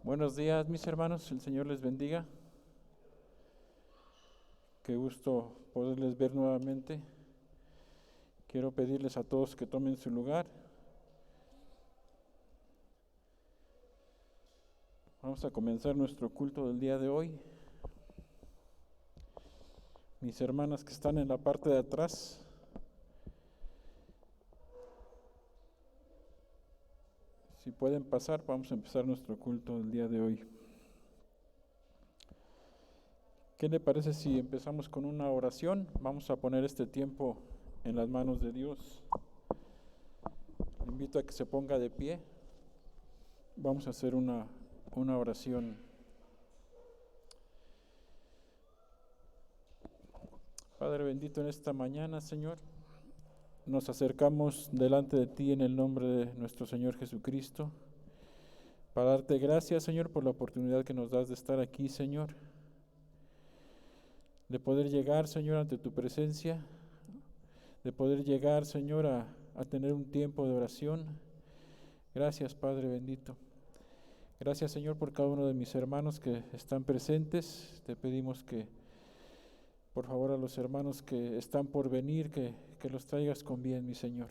Buenos días, mis hermanos, el Señor les bendiga. Qué gusto poderles ver nuevamente. Quiero pedirles a todos que tomen su lugar. Vamos a comenzar nuestro culto del día de hoy. Mis hermanas que están en la parte de atrás, si pueden pasar, vamos a empezar nuestro culto del día de hoy. ¿Qué le parece si empezamos con una oración? Vamos a poner este tiempo en las manos de Dios. Le invito a que se ponga de pie. Vamos a hacer una oración. Padre bendito, en esta mañana, Señor, nos acercamos delante de ti en el nombre de nuestro Señor Jesucristo, para darte gracias, Señor, por la oportunidad que nos das de estar aquí, Señor, de poder llegar, Señor, ante tu presencia, de poder llegar, Señor, a tener un tiempo de oración. Gracias, Padre bendito. Gracias, Señor, por cada uno de mis hermanos que están presentes. Te pedimos que, por favor, a los hermanos que están por venir, que los traigas con bien, mi Señor.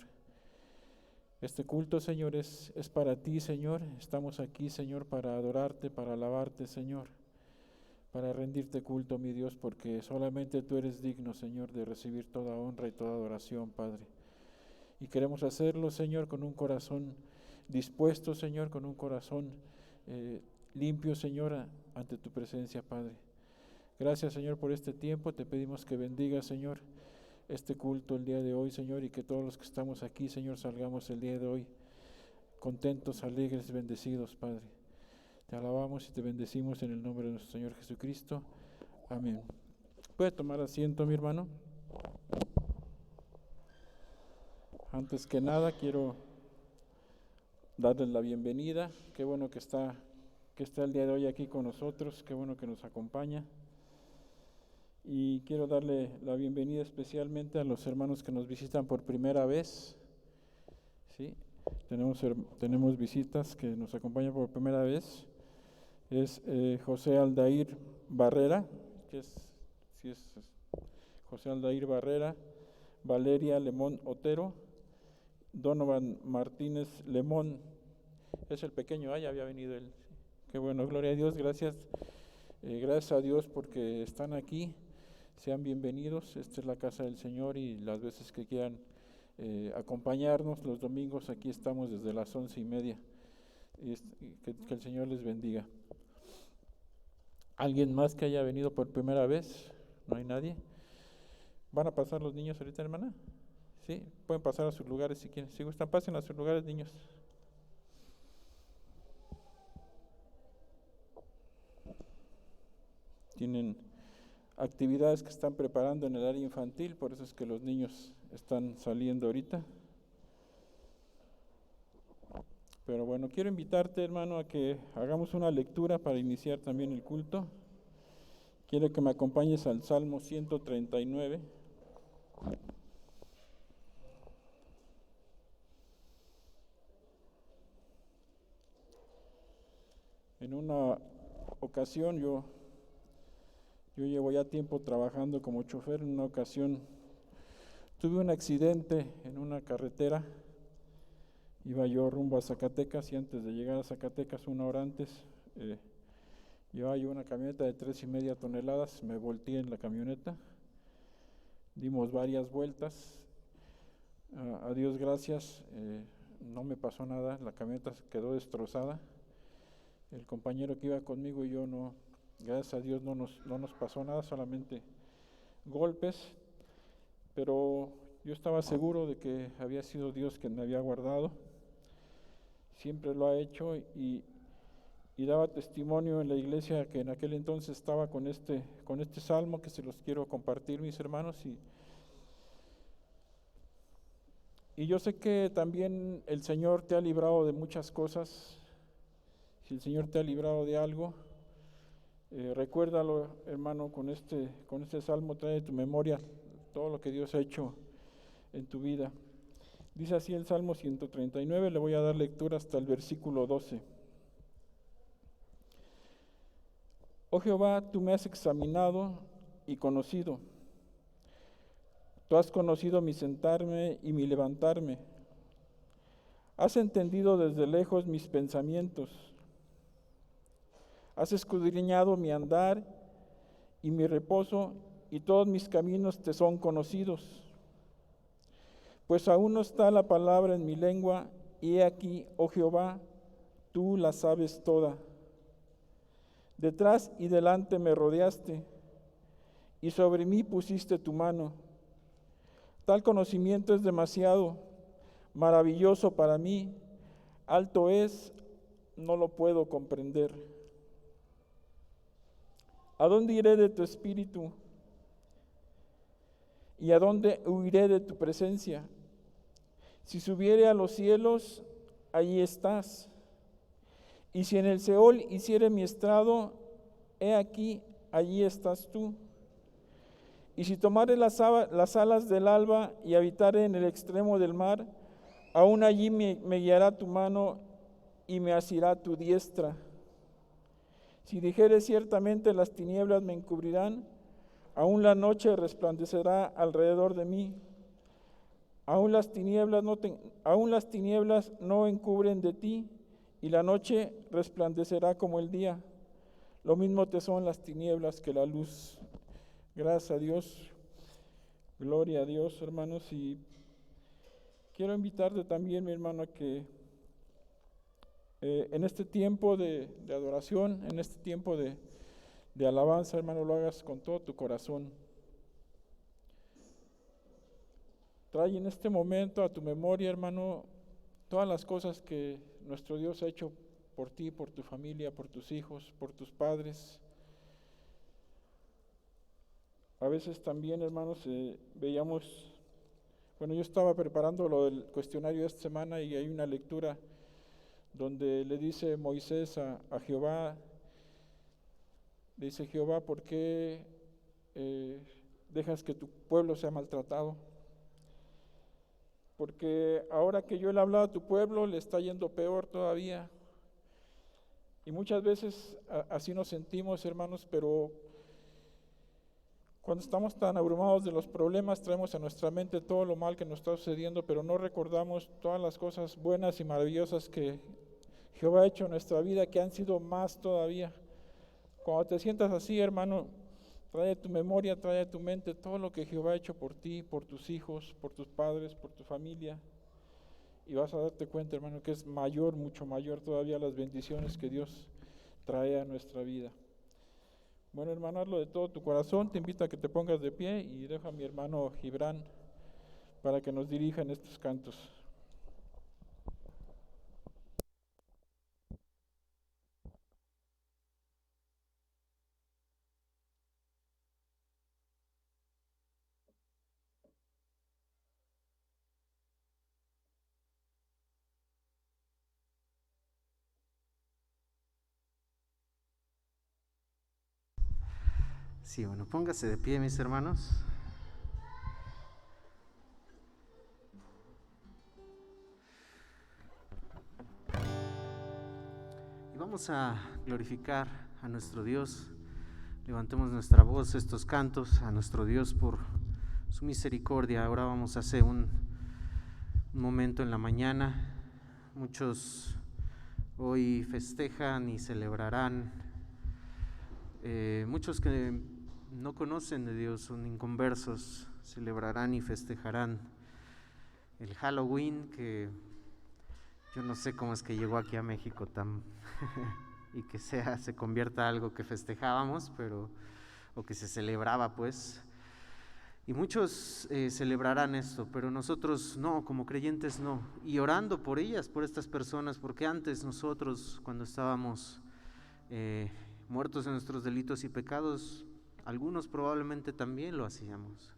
Este culto, Señor, es para ti, Señor. Estamos aquí, Señor, para adorarte, para alabarte, Señor, para rendirte culto, mi Dios, porque solamente tú eres digno, Señor, de recibir toda honra y toda adoración, Padre. Y queremos hacerlo, Señor, con un corazón dispuesto, Señor, con un corazón limpio, Señor, ante tu presencia, Padre. Gracias, Señor, por este tiempo. Te pedimos que bendiga, Señor, este culto el día de hoy, Señor, y que todos los que estamos aquí, Señor, salgamos el día de hoy contentos, alegres, bendecidos, Padre. Te alabamos y te bendecimos en el nombre de nuestro Señor Jesucristo. Amén. ¿Puede tomar asiento, mi hermano? Antes que nada, quiero darles la bienvenida. Qué bueno que está el día de hoy aquí con nosotros. Qué bueno que nos acompaña. Y quiero darle la bienvenida especialmente a los hermanos que nos visitan por primera vez. ¿Sí? Tenemos visitas que nos acompañan por primera vez. Es José Aldair Barrera, José Aldair Barrera, Valeria Lemón Otero, Donovan Martínez Lemón, es el pequeño, ya había venido él. Qué bueno, gloria a Dios, gracias a Dios porque están aquí. Sean bienvenidos, esta es la casa del Señor y las veces que quieran acompañarnos los domingos, aquí estamos desde las 11:30. Que el Señor les bendiga. ¿Alguien más que haya venido por primera vez? ¿No hay nadie? ¿Van a pasar los niños ahorita, hermana? Sí, pueden pasar a sus lugares si quieren. Si gustan, pasen a sus lugares, niños. Tienen actividades que están preparando en el área infantil, por eso es que los niños están saliendo ahorita. Pero bueno, quiero invitarte, hermano, a que hagamos una lectura para iniciar también el culto. Quiero que me acompañes al Salmo 139. En una ocasión yo llevo ya tiempo trabajando como chofer. En una ocasión tuve un accidente en una carretera. Iba yo rumbo a Zacatecas y antes de llegar a Zacatecas, una hora antes, llevaba yo una camioneta de 3.5 toneladas. Me volteé en la camioneta, dimos varias vueltas. A Dios gracias, no me pasó nada, la camioneta quedó destrozada. El compañero que iba conmigo y yo no, gracias a Dios no nos pasó nada, solamente golpes, pero yo estaba seguro de que había sido Dios quien me había guardado. Siempre lo ha hecho y daba testimonio en la iglesia que en aquel entonces estaba con este salmo que se los quiero compartir, mis hermanos, y yo sé que también el Señor te ha librado de muchas cosas. Si el Señor te ha librado de algo, recuérdalo, hermano, con este salmo trae a tu memoria todo lo que Dios ha hecho en tu vida. Dice así el Salmo 139, le voy a dar lectura hasta el versículo 12. Oh Jehová, tú me has examinado y conocido. Tú has conocido mi sentarme y mi levantarme. Has entendido desde lejos mis pensamientos. Has escudriñado mi andar y mi reposo, y todos mis caminos te son conocidos. Pues aún no está la palabra en mi lengua, y he aquí, oh Jehová, tú la sabes toda. Detrás y delante me rodeaste, y sobre mí pusiste tu mano. Tal conocimiento es demasiado maravilloso para mí, alto es, no lo puedo comprender. ¿A dónde iré de tu espíritu? ¿Y a dónde huiré de tu presencia? Si subiere a los cielos, allí estás. Y si en el Seol hiciere mi estrado, he aquí, allí estás tú. Y si tomare las alas del alba y habitare en el extremo del mar, aún allí me guiará tu mano y me asirá tu diestra. Si dijere ciertamente las tinieblas me encubrirán, aún la noche resplandecerá alrededor de mí. Aún las tinieblas no encubren de ti, y la noche resplandecerá como el día. Lo mismo te son las tinieblas que la luz. Gracias a Dios, gloria a Dios, hermanos. Y quiero invitarte también, mi hermano, a que en este tiempo de adoración, en este tiempo de alabanza, hermano, lo hagas con todo tu corazón. Trae en este momento a tu memoria, hermano, todas las cosas que nuestro Dios ha hecho por ti, por tu familia, por tus hijos, por tus padres. A veces también, hermanos, veíamos, bueno, yo estaba preparando lo del cuestionario de esta semana y hay una lectura donde le dice Moisés a Jehová, le dice: Jehová, ¿por qué dejas que tu pueblo sea maltratado? Porque ahora que yo le he hablado a tu pueblo, le está yendo peor todavía. Y muchas veces así nos sentimos, hermanos, pero cuando estamos tan abrumados de los problemas, traemos a nuestra mente todo lo mal que nos está sucediendo, pero no recordamos todas las cosas buenas y maravillosas que Jehová ha hecho en nuestra vida, que han sido más todavía. Cuando te sientas así, hermano, trae a tu memoria, trae a tu mente todo lo que Jehová ha hecho por ti, por tus hijos, por tus padres, por tu familia. Y vas a darte cuenta, hermano, que es mayor, mucho mayor todavía las bendiciones que Dios trae a nuestra vida. Bueno, hermano, hazlo de todo tu corazón. Te invito a que te pongas de pie y dejo a mi hermano Gibran para que nos dirija en estos cantos. Sí, bueno, póngase de pie, mis hermanos. Y vamos a glorificar a nuestro Dios. Levantemos nuestra voz, estos cantos, a nuestro Dios por su misericordia. Ahora vamos a hacer un momento en la mañana. Muchos hoy festejan y celebrarán. Muchos que no conocen de Dios, son inconversos, celebrarán y festejarán el Halloween, que yo no sé cómo es que llegó aquí a México tan y que se convierta algo que festejábamos, o que se celebraba, pues. Y muchos celebrarán esto, pero nosotros no, como creyentes no. Y orando por ellas, por estas personas, porque antes nosotros, cuando estábamos muertos en nuestros delitos y pecados, algunos probablemente también lo hacíamos.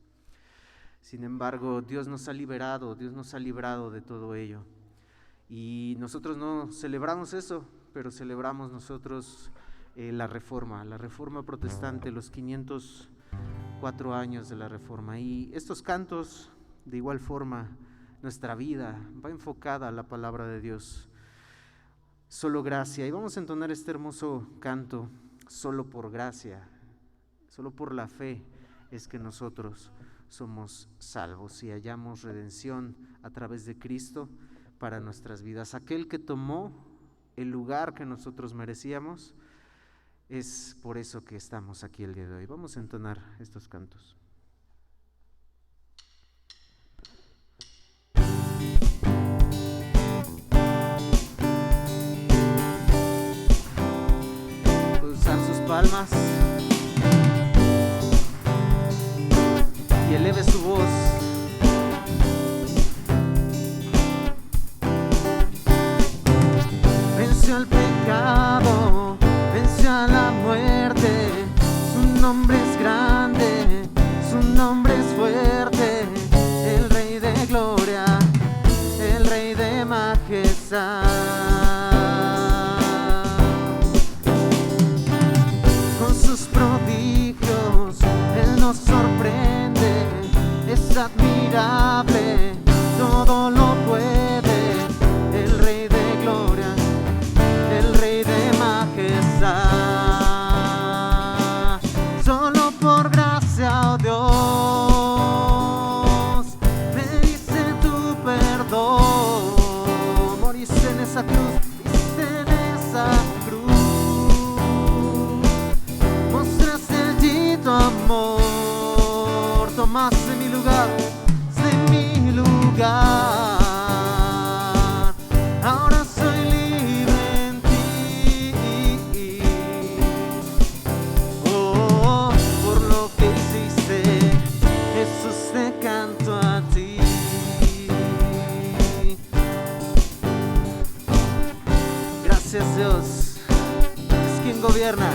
Sin embargo, Dios nos ha librado de todo ello. Y nosotros no celebramos eso, pero celebramos nosotros la Reforma protestante, los 504 años de la Reforma. Y estos cantos, de igual forma, nuestra vida va enfocada a la palabra de Dios. Solo gracia. Y vamos a entonar este hermoso canto, solo por gracia, solo por la fe es que nosotros somos salvos y hallamos redención a través de Cristo para nuestras vidas. Aquel que tomó el lugar que nosotros merecíamos, es por eso que estamos aquí el día de hoy. Vamos a entonar estos cantos. Puede usar sus palmas y eleve su voz. Venció al pecado, venció a la muerte, su nombre es grande, su nombre es fuerte, el Rey de gloria, el Rey de majestad. Con sus prodigios, Él nos sorprende, es admirable, todo lo puede, el Rey de gloria, el Rey de majestad. Solo por gracia, oh Dios, me dice tu perdón. Moriste en esa cruz, moriste en esa cruz, mostraste allí tu amor, tomaste mi lugar, mi lugar. Ahora soy libre en ti. Oh, por lo que hiciste, Jesús, te canto a ti. Gracias, Dios. Es quien gobierna,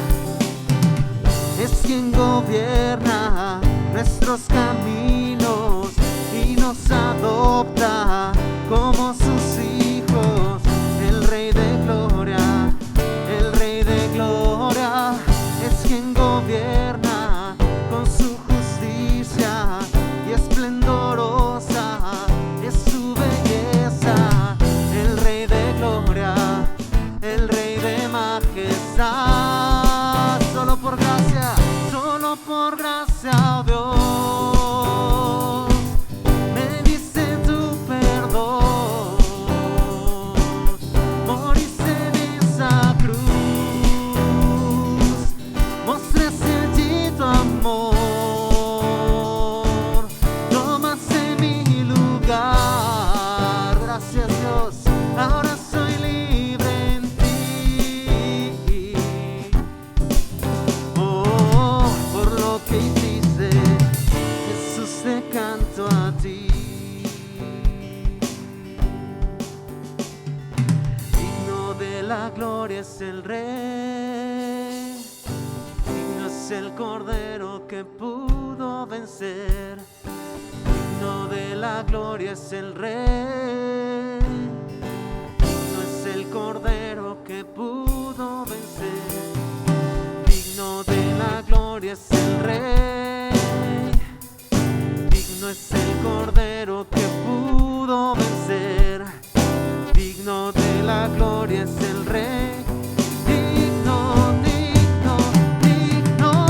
es quien gobierna nuestros caminos y nos adopta como sus hijos. El Rey de gloria, el Rey de gloria, es quien gobierna con su justicia y esplendorosa es su belleza. El Rey de gloria, el Rey de majestad. Solo por gracia, oh Dios, me diste tu perdón. Moriste en esa cruz, mostraste allí tu amor, tomaste mi lugar. Gracias, Dios, ahora soy libre en ti. Oh, por lo que hiciste, Jesús, te canto a ti. Digno de la gloria es el Rey, digno es el Cordero que pudo vencer. Digno de la gloria es el Rey, digno es el Cordero que pudo vencer. Digno de la gloria es el Rey, digno es el Cordero que pudo vencer. Digno de la gloria es el Rey, digno, digno, digno.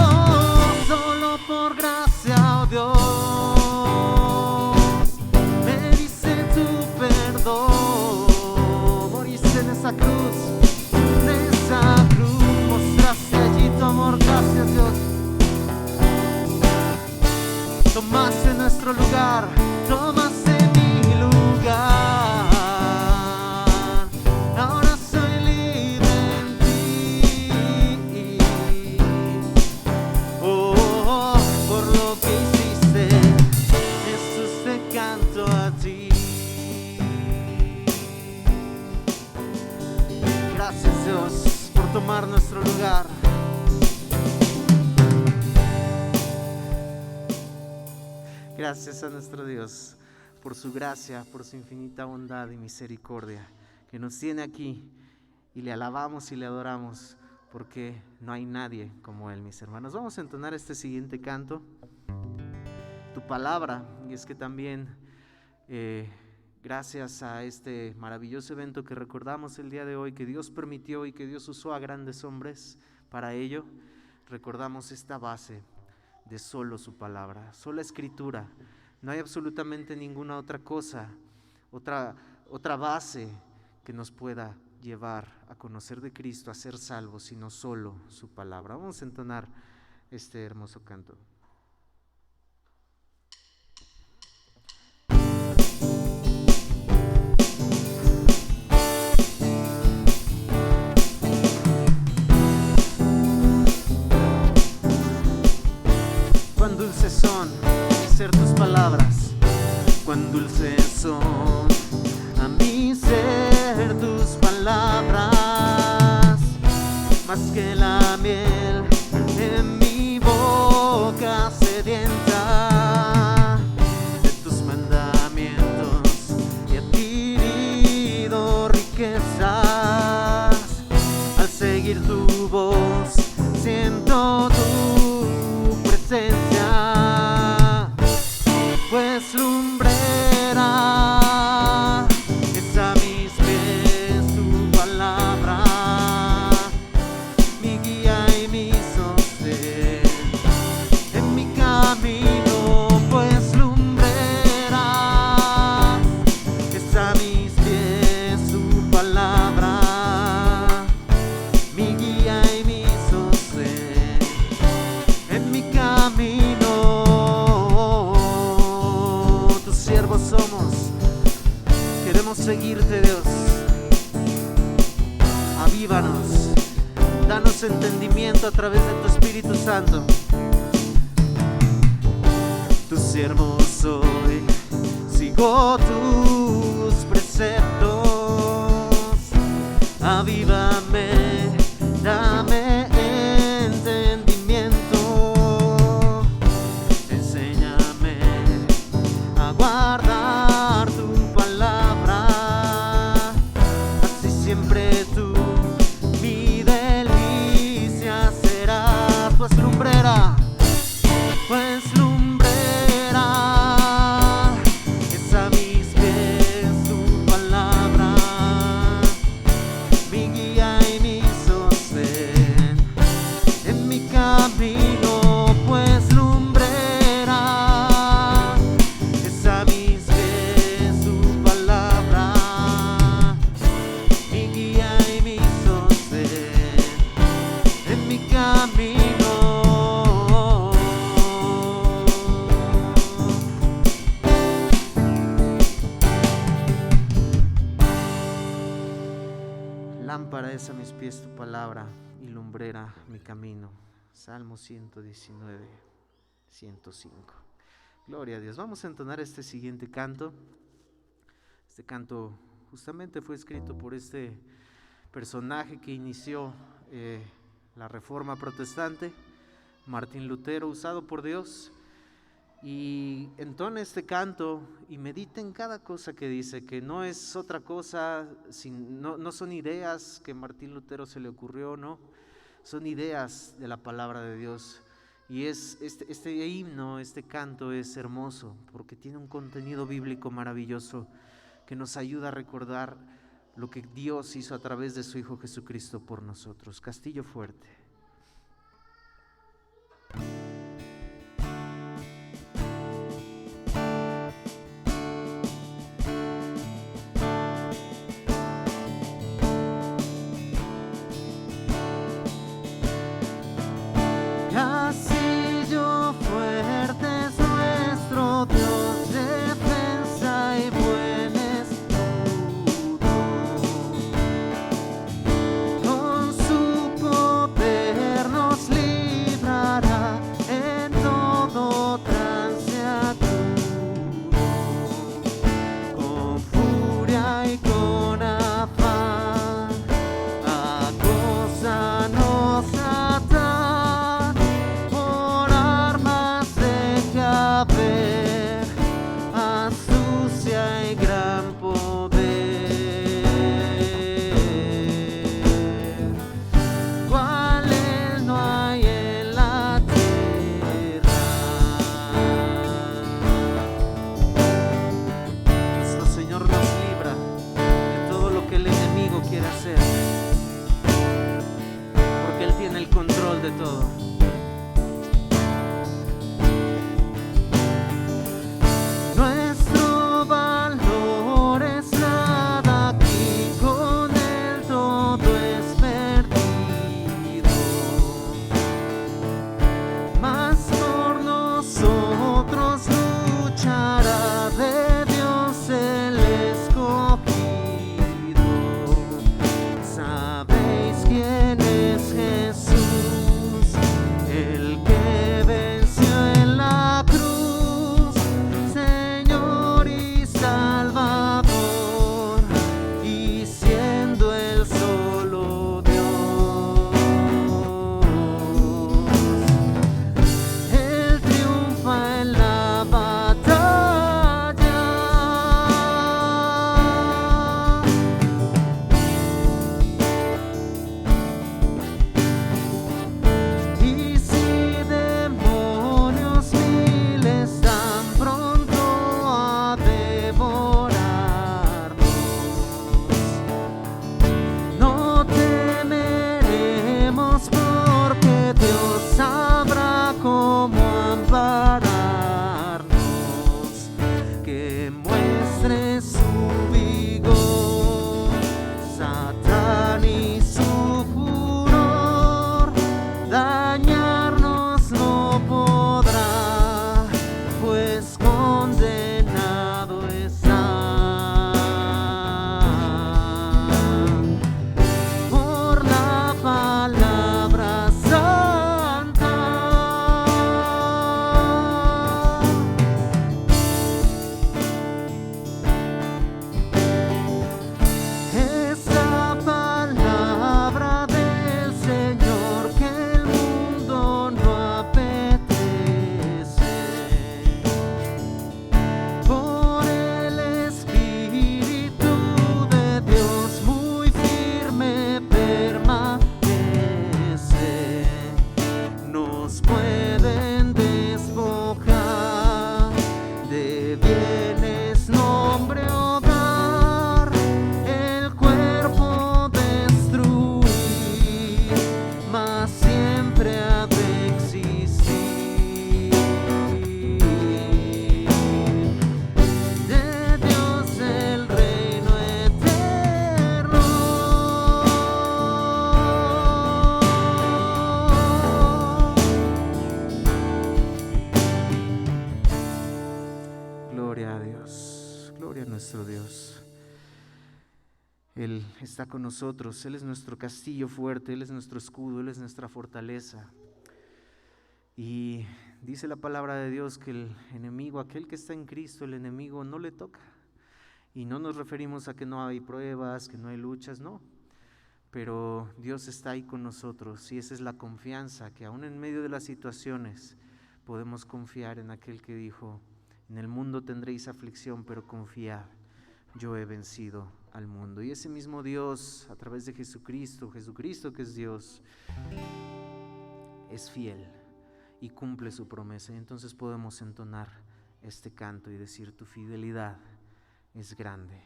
Solo por gracia, oh Dios, me dice tu perdón. Moriste en esa cruz, mostraste allí tu amor. Gracias, Dios. Tomaste nuestro lugar, tomaste mi lugar. Ahora soy libre en ti. Oh, por lo que hiciste, Jesús, te canto a ti. Gracias, Dios, por tomar nuestro lugar. Gracias a nuestro Dios por su gracia, por su infinita bondad y misericordia que nos tiene aquí, y le alabamos y le adoramos porque no hay nadie como Él, mis hermanos. Vamos a entonar este siguiente canto, Tu Palabra, y es que también gracias a este maravilloso evento que recordamos el día de hoy, que Dios permitió y que Dios usó a grandes hombres Para ello, recordamos esta base de solo su palabra, sola escritura. No hay absolutamente ninguna otra cosa, otra base que nos pueda llevar a conocer de Cristo, a ser salvos, sino solo su palabra. Vamos a entonar este hermoso canto. Cuán dulces son ser tus palabras, cuán dulces son a mí ser tus palabras, más que la miel en mi boca sedienta. De tus mandamientos he adquirido riquezas, al seguir tu voz siento tu presencia, pues lumbrera es a mis pies tu palabra, mi guía y mi sostén en mi camino, pues lumbrera es a mis pies tu palabra, mi guía y mi sostén en mi camino. Tus siervos somos, queremos seguirte, Dios. Avívanos, danos entendimiento a través de tu Espíritu Santo. Tu siervo soy, sigo tus preceptos. Avívame, dame entendimiento. Enséñame a guardar tu palabra, así siempre tú mi delicia será. Pues lumbrera es a mis pies tu palabra, mi guía y mi sostén en mi camino. Pues lumbrera es a mis pies tu palabra, mi guía y mi sostén en mi camino. Lámpara es a mis pies tu palabra y lumbrera mi camino. Salmo 119, 105. Gloria a Dios. Vamos a entonar este siguiente canto. Este canto justamente fue escrito por este personaje que inició la Reforma Protestante, Martín Lutero, usado por Dios. Y entona este canto y medita en cada cosa que dice, que no es otra cosa, no son ideas que Martín Lutero se le ocurrió, no, son ideas de la palabra de Dios. Y este himno, este canto es hermoso porque tiene un contenido bíblico maravilloso que nos ayuda a recordar lo que Dios hizo a través de su Hijo Jesucristo por nosotros. Castillo Fuerte. Castillo fuerte es nuestro Dios, defensa y buen escudo. Con su poder nuestro Dios. Él está con nosotros, Él es nuestro castillo fuerte, Él es nuestro escudo, Él es nuestra fortaleza. Y dice la palabra de Dios que el enemigo, aquel que está en Cristo, el enemigo no le toca. Y no nos referimos a que no hay pruebas, que no hay luchas, no. Pero Dios está ahí con nosotros y esa es la confianza, que aún en medio de las situaciones podemos confiar en aquel que dijo: en el mundo tendréis aflicción, pero confiad, yo he vencido al mundo. Y ese mismo Dios, a través de Jesucristo que es Dios, es fiel y cumple su promesa. Y entonces podemos entonar este canto y decir: tu fidelidad es grande,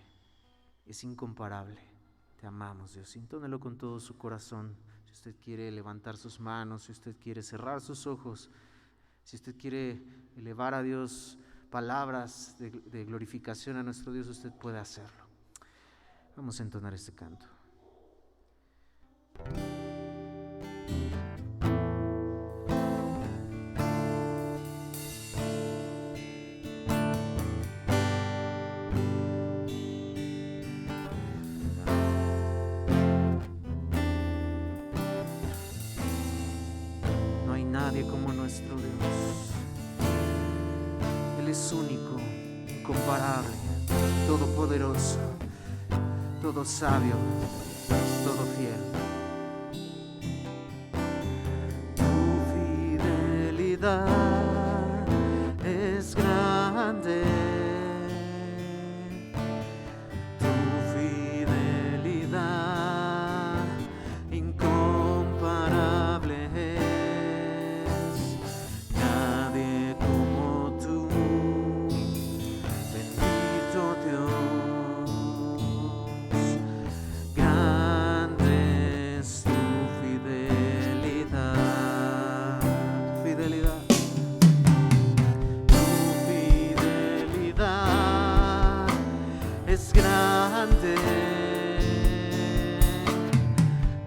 es incomparable. Te amamos, Dios. Entónelo con todo su corazón. Si usted quiere levantar sus manos, si usted quiere cerrar sus ojos, si usted quiere elevar a Dios palabras de glorificación a nuestro Dios, usted puede hacerlo. Vamos a entonar este canto. No hay nadie como nuestro Dios. Él es único, incomparable, todopoderoso, todo sabio, todo fiel. Tu fidelidad es grande, tu fidelidad incomparable es. Nadie como tú, bendito Dios. Grande es tu fidelidad, tu fidelidad, tu fidelidad es grande,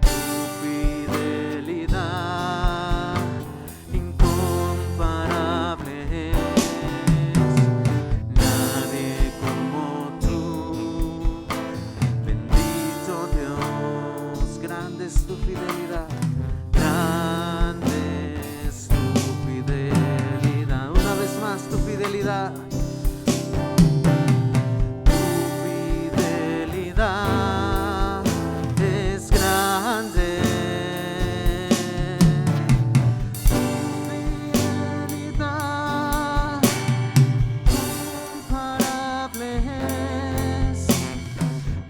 tu fidelidad incomparable es. Nadie como tú, bendito Dios. Grande es tu fidelidad, grande es tu fidelidad. Una vez más, tu fidelidad. Tu fidelidad es grande. Tu fidelidad incomparable es.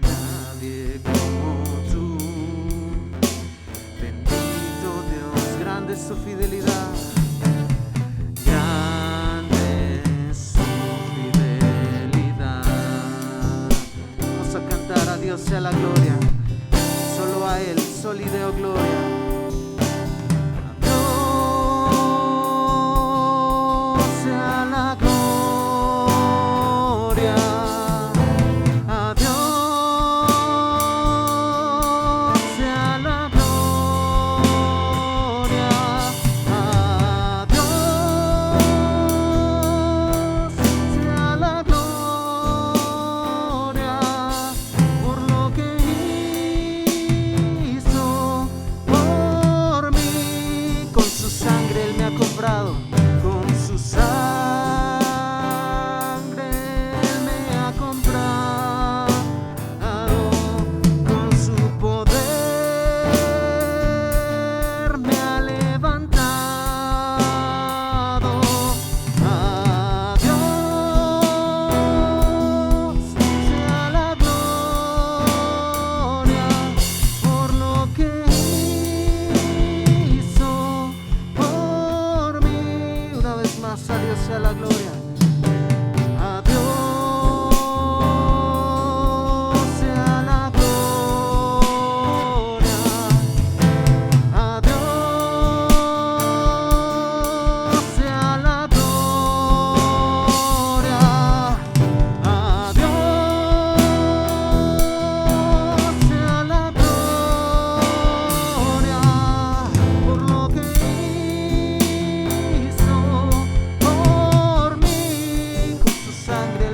Nadie como tú, bendito Dios. Grande es tu fidelidad, grande es tu fidelidad. Vamos a cantar: a Dios sea la gloria, solo a Él, soli Deo gloria. A Dios sea la gloria, a Dios sea la gloria, a Dios sea la gloria por lo que hizo por mí. Con su sangre Él me ha comprado, con su sangre Él me ha comprado, con su poder me ha levantado. A Dios sea la gloria por lo que hizo por mí. Una vez más, a Dios sea la gloria. A Dios sea la gloria, a Dios sea la gloria, a Dios sea la gloria por lo que hizo por mí. Con su sangre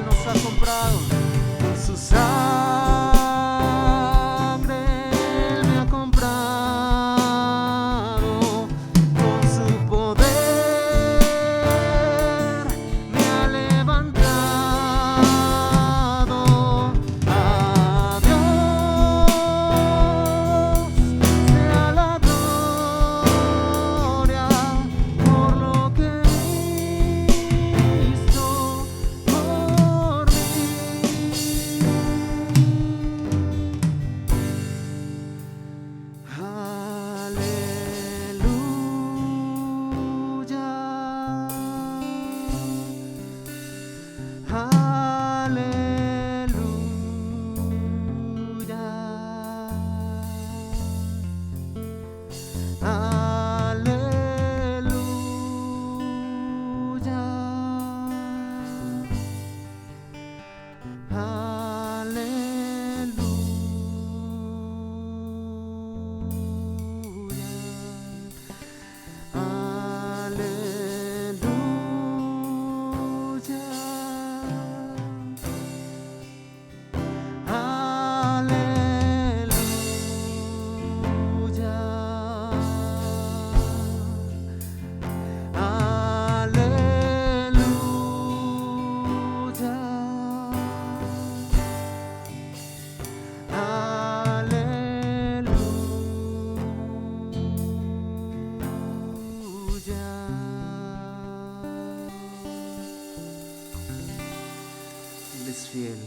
es fiel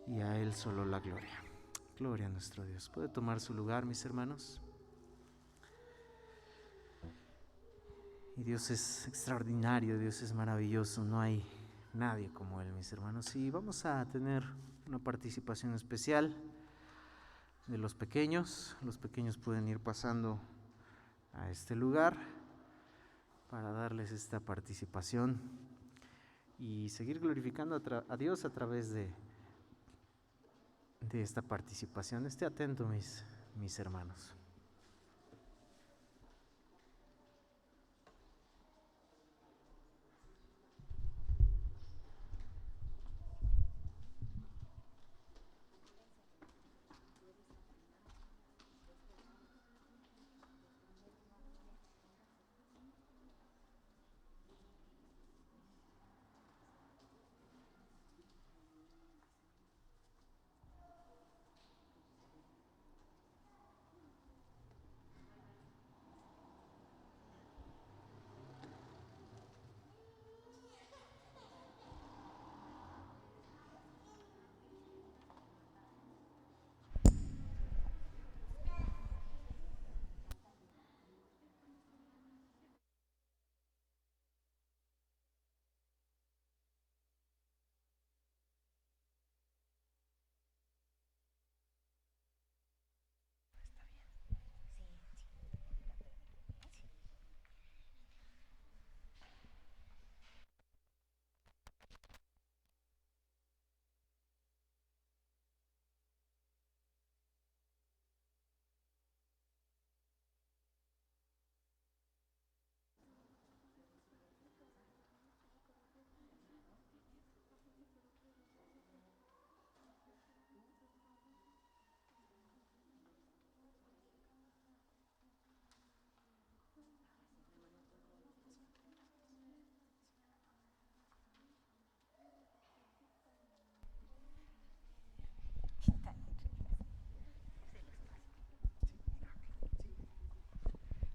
y a Él solo la gloria. Gloria a nuestro Dios. ¿Puede tomar su lugar, mis hermanos? Y Dios es extraordinario, Dios es maravilloso, no hay nadie como Él, mis hermanos. Y vamos a tener una participación especial de los pequeños. Los pequeños pueden ir pasando a este lugar para darles esta participación y seguir glorificando a Dios a través de esta participación. Esté atento, mis hermanos.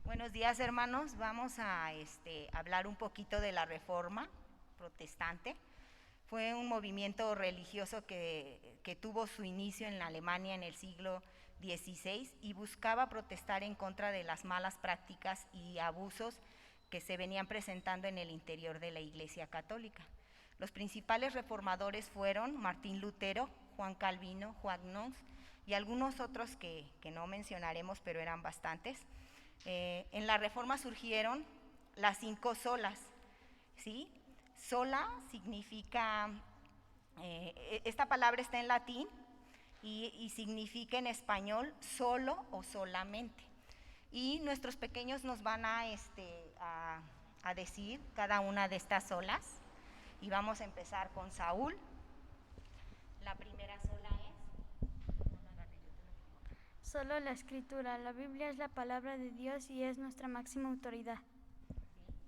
Buenos días, hermanos. Vamos a hablar un poquito de la Reforma Protestante. Fue un movimiento religioso que tuvo su inicio en Alemania en el siglo XVI y buscaba protestar en contra de las malas prácticas y abusos que se venían presentando en el interior de la Iglesia Católica. Los principales reformadores fueron Martín Lutero, Juan Calvino, Juan Knox y algunos otros que no mencionaremos, pero eran bastantes. En la Reforma surgieron las 5 solas, ¿sí? Sola significa, esta palabra está en latín y significa en español solo o solamente. Y nuestros pequeños nos van a decir cada una de estas solas. Y vamos a empezar con Saúl. La primera sola es... Solo la Escritura. La Biblia es la palabra de Dios y es nuestra máxima autoridad. Sí,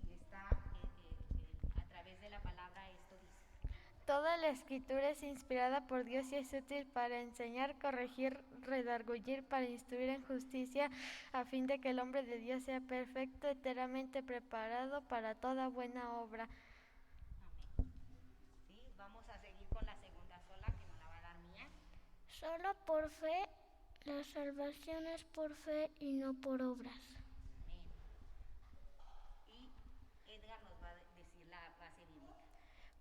y está a través de la palabra esto dice. Toda la Escritura es inspirada por Dios y es útil para enseñar, corregir, redarguir, para instruir en justicia, a fin de que el hombre de Dios sea perfecto, enteramente preparado para toda buena obra. Amén. Sí, vamos a seguir con la segunda sola que nos la va a dar Mía. Solo por fe. La salvación es por fe y no por obras. Amén. Y Edgar nos va a decir la base bíblica.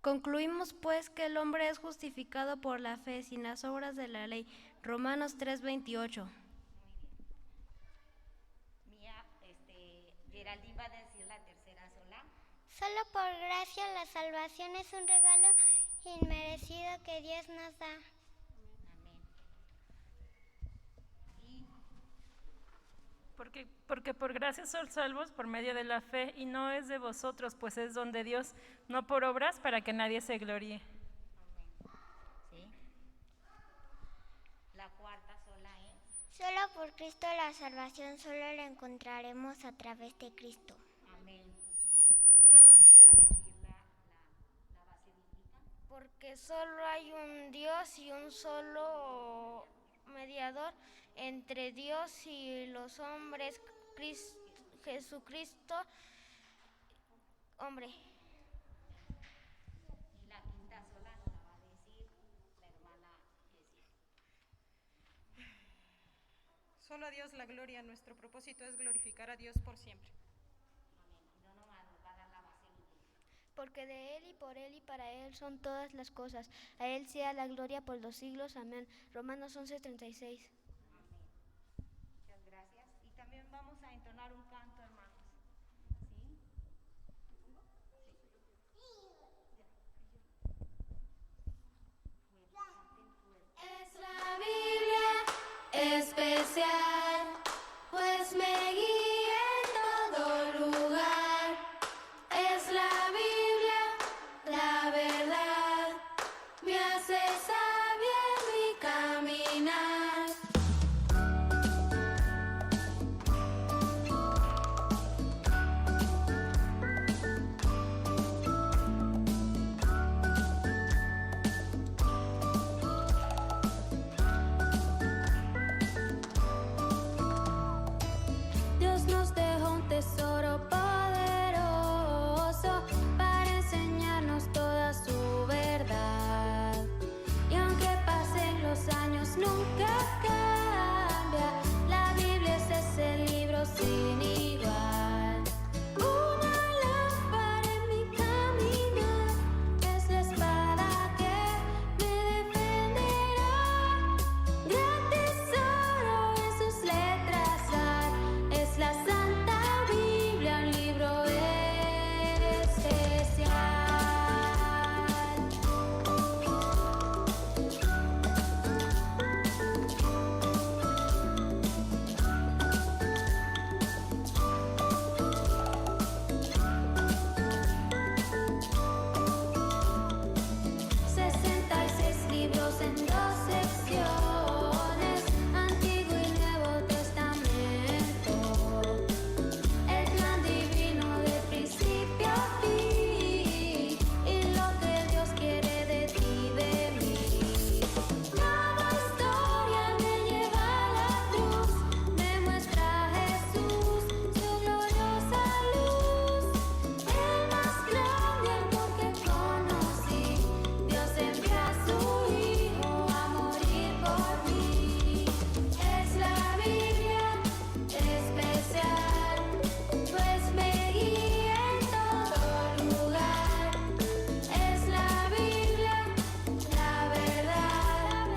Concluimos pues que el hombre es justificado por la fe sin las obras de la ley. Romanos 3:28. Muy bien. Mía, Geraldine va a decir la tercera sola. Solo por gracia la salvación es un regalo inmerecido que Dios nos da. Porque por gracia sois salvos por medio de la fe, y no es de vosotros, pues es don de Dios, no por obras para que nadie se gloríe. ¿Sí? La cuarta sola es... Solo por Cristo la salvación solo la encontraremos a través de Cristo. Amén. Y Aarón nos va a decir la base bíblica. Porque solo hay un Dios y un solo mediador entre Dios y los hombres, Jesucristo, hombre. Y la quinta sola nos la va a decir solo a Dios la gloria. Nuestro propósito es glorificar a Dios por siempre. Porque de Él y por Él y para Él son todas las cosas. A Él sea la gloria por los siglos. Amén. Romanos 11:36. Muchas gracias. Y también vamos a entonar un canto, hermanos. ¿Sí? Es la Biblia especial, pues me guía en todo lugar. Es la Biblia, la verdad, me hace sabia en mi caminar. Dios nos dejó un tesoro poderoso para enseñarnos toda su verdad. Y aunque pasen los años, nunca cambia. La Biblia es ese libro sin igual. Una lámpara en mi caminar, es la espada que me defenderá. Gran tesoro en sus letras hay, es la Santa Biblia, un libro especial. Sesenta y seis libros en 2 secciones, Antiguo y Nuevo Testamento. El plan divino de principio a fin, y lo que Dios quiere de ti y de mí. Cada historia me lleva a la cruz, me muestra a Jesús, su gloriosa luz. El más grande amor que conocí, Dios envió a su Hijo a morir por mí. Es la Biblia especial, pues me guía en todo lugar. Es la Biblia, la verdad,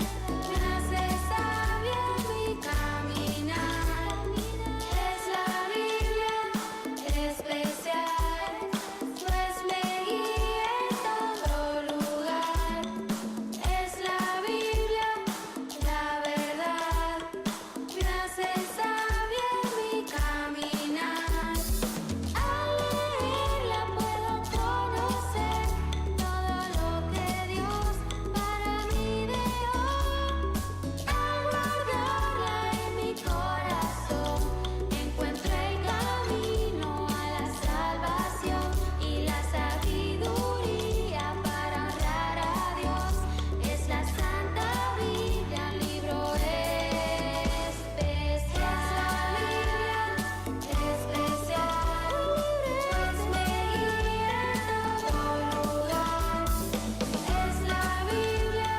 me hace sabia en mi caminar. Es la Biblia especial, pues me guía en todo lugar. Es la Biblia, la verdad, me hace sabia en mi caminar. Al leerla puedo conocer todo lo que Dios para mí dejó. Al guardarla en mi corazón, encuentro el camino a la salvación y la sabiduría para honrar a Dios. Es la Santa Biblia, un libro especial. Especial, pues me guía en todo lugar. Es la Biblia,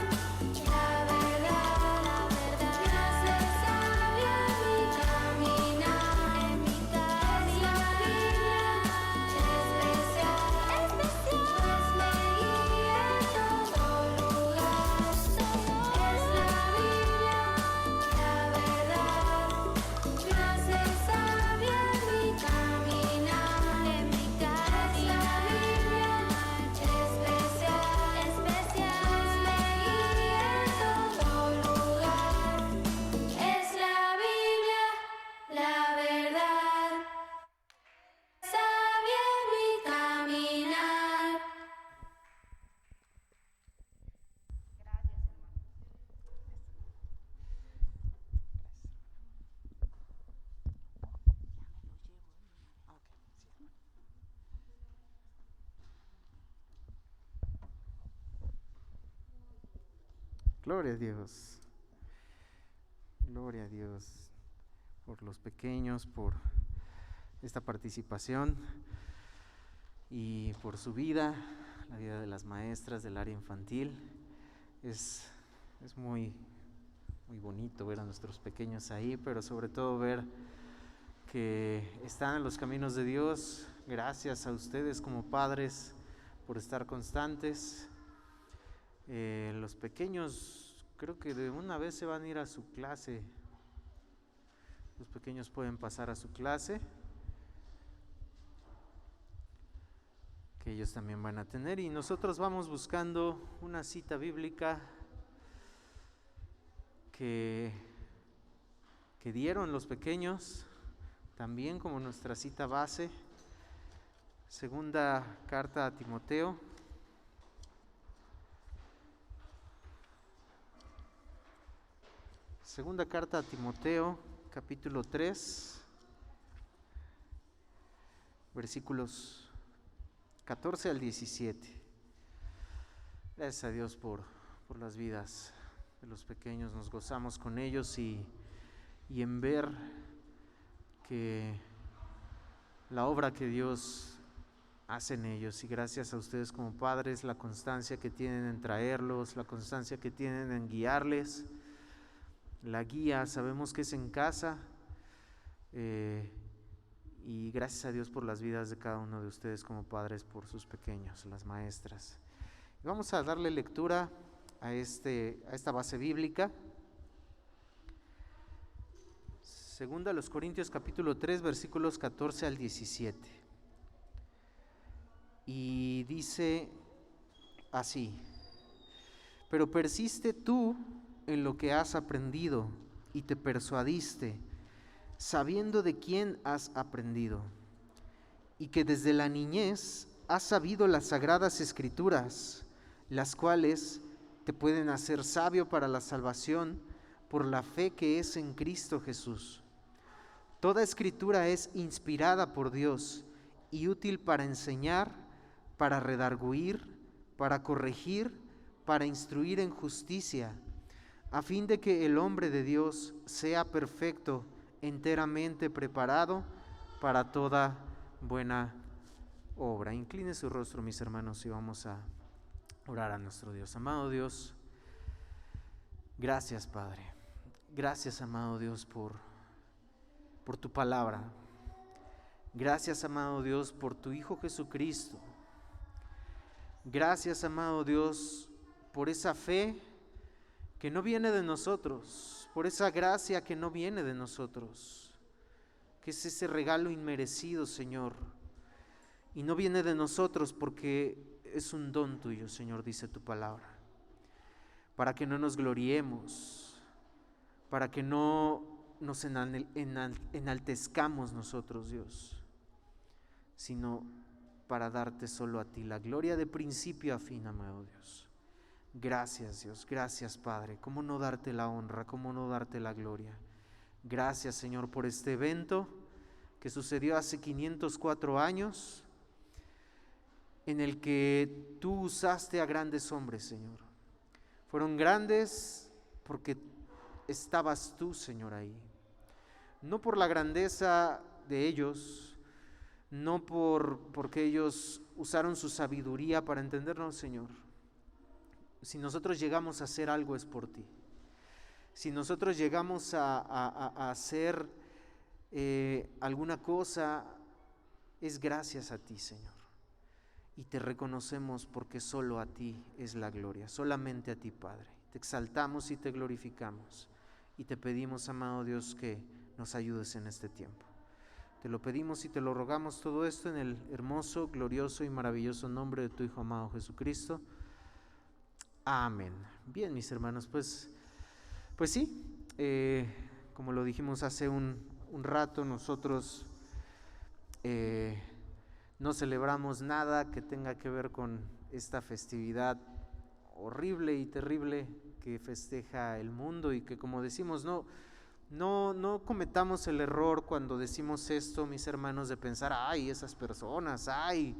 la verdad, me hace sabia en mi caminar. Es la Biblia especial, pues me guía en todo lugar. Es la Biblia, la verdad, me hace sabia en mi caminar. Es la Biblia especial, pues me guía en todo lugar. Es la Biblia, la verdad, sabia en mi caminar. Gracias, hermanos. Gloria a Dios. Gloria a Dios por los pequeños, por esta participación y por su vida, la vida de las maestras del área infantil. Es muy muy bonito ver a nuestros pequeños ahí, pero sobre todo ver que están en los caminos de Dios. Gracias a ustedes como padres por estar constantes. Los pequeños creo que de una vez se van a ir a su clase. Los pequeños pueden pasar a su clase, que ellos también van a tener, y nosotros vamos buscando una cita bíblica que dieron los pequeños, también como nuestra cita base. Segunda carta a Timoteo. Segunda carta a Timoteo, capítulo 3, versículos 14 al 17. Gracias a Dios por las vidas de los pequeños. Nos gozamos con ellos y en ver que la obra que Dios hace en ellos, y gracias a ustedes como padres, la constancia que tienen en traerlos, la constancia que tienen en guiarles. La guía sabemos que es en casa, y gracias a Dios por las vidas de cada uno de ustedes como padres, por sus pequeños, las maestras. Vamos a darle lectura a esta base bíblica. Segunda a los Corintios capítulo 3, versículos 14 al 17. Y dice así: pero persiste tú en lo que has aprendido y te persuadiste, sabiendo de quién has aprendido, y que desde la niñez has sabido las sagradas escrituras, las cuales te pueden hacer sabio para la salvación por la fe que es en Cristo Jesús. Toda escritura es inspirada por Dios y útil para enseñar, para redarguir, para corregir, para instruir en justicia, a fin de que el hombre de Dios sea perfecto, enteramente preparado para toda buena obra. Incline su rostro, mis hermanos, y vamos a orar a nuestro Dios. Amado Dios, gracias, Padre. Gracias, amado Dios, por tu palabra. Gracias, amado Dios, por tu Hijo Jesucristo. Gracias, amado Dios, por esa fe que no viene de nosotros, por esa gracia que no viene de nosotros, que es ese regalo inmerecido, Señor, y no viene de nosotros porque es un don tuyo, Señor, dice tu palabra, para que no nos gloriemos, para que no nos enaltezcamos nosotros, Dios, sino para darte solo a ti la gloria de principio a fin, amado Dios. Gracias, Dios, gracias, Padre. ¿Cómo no darte la honra? ¿Cómo no darte la gloria? Gracias, Señor, por este evento que sucedió hace 504 años, en el que tú usaste a grandes hombres, Señor. Fueron grandes porque estabas tú, Señor, ahí. No por la grandeza de ellos, no porque ellos usaron su sabiduría para entendernos, Señor. Si nosotros llegamos a hacer algo es por ti. Si nosotros llegamos a hacer alguna cosa, es gracias a ti, Señor. Y te reconocemos porque solo a ti es la gloria, solamente a ti, Padre. Te exaltamos y te glorificamos. Y te pedimos, amado Dios, que nos ayudes en este tiempo. Te lo pedimos y te lo rogamos todo esto en el hermoso, glorioso y maravilloso nombre de tu Hijo amado Jesucristo. Amén. Bien, mis hermanos, pues sí, como lo dijimos hace un rato, nosotros no celebramos nada que tenga que ver con esta festividad horrible y terrible que festeja el mundo, y que, como decimos, no cometamos el error cuando decimos esto, mis hermanos, de pensar, ay, esas personas, ay,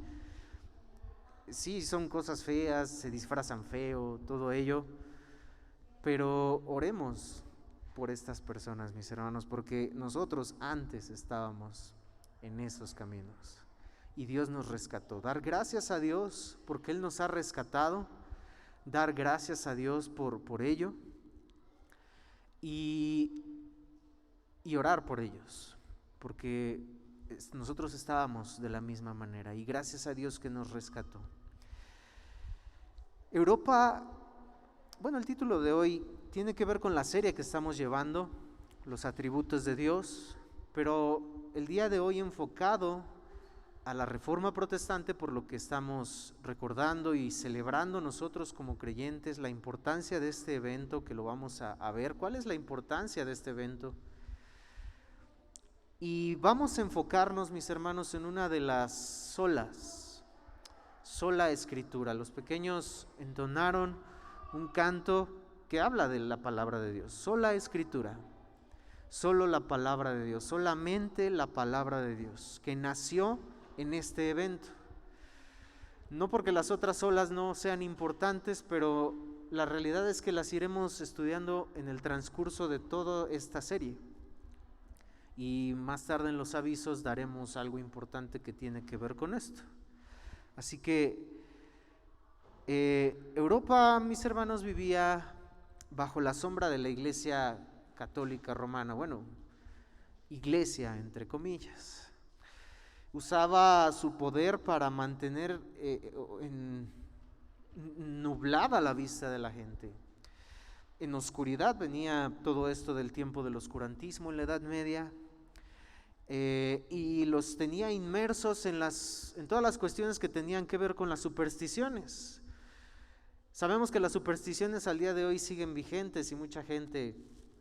sí, son cosas feas, se disfrazan feo, todo ello, pero oremos por estas personas, mis hermanos, porque nosotros antes estábamos en esos caminos y Dios nos rescató. Dar gracias a Dios porque Él nos ha rescatado, dar gracias a Dios por ello, y orar por ellos, porque nosotros estábamos de la misma manera y gracias a Dios que nos rescató. Europa, bueno, el título de hoy tiene que ver con la serie que estamos llevando, los atributos de Dios, pero el día de hoy enfocado a la Reforma Protestante, por lo que estamos recordando y celebrando nosotros como creyentes, la importancia de este evento que lo vamos a ver. ¿Cuál es la importancia de este evento? Y vamos a enfocarnos, mis hermanos, en una de las sola escritura. Los pequeños entonaron un canto que habla de la palabra de Dios, sola escritura. Solo la palabra de Dios, solamente la palabra de Dios, que nació en este evento. No porque las otras solas no sean importantes, pero la realidad es que las iremos estudiando en el transcurso de toda esta serie. Y más tarde en los avisos daremos algo importante que tiene que ver con esto. Así que Europa, mis hermanos, vivía bajo la sombra de la Iglesia Católica Romana, bueno, iglesia entre comillas. Usaba su poder para mantener nublada la vista de la gente. En oscuridad venía todo esto del tiempo del oscurantismo en la Edad Media, y los tenía inmersos en todas las cuestiones que tenían que ver con las supersticiones. Sabemos que las supersticiones al día de hoy siguen vigentes y mucha gente,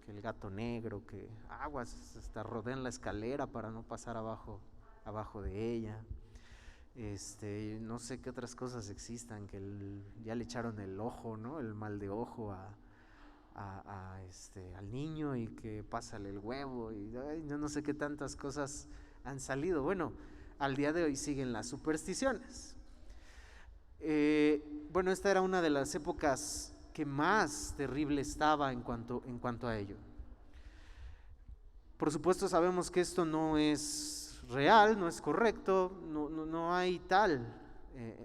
que el gato negro, que aguas, hasta rodean la escalera para no pasar abajo de ella. No sé qué otras cosas existan, que ya le echaron el ojo, ¿no? El mal de ojo al niño, y que pásale el huevo, y no sé qué tantas cosas han salido. Bueno, al día de hoy siguen las supersticiones. Bueno, esta era una de las épocas que más terrible estaba en cuanto a ello. Por supuesto sabemos que esto no es real, no es correcto, no hay tal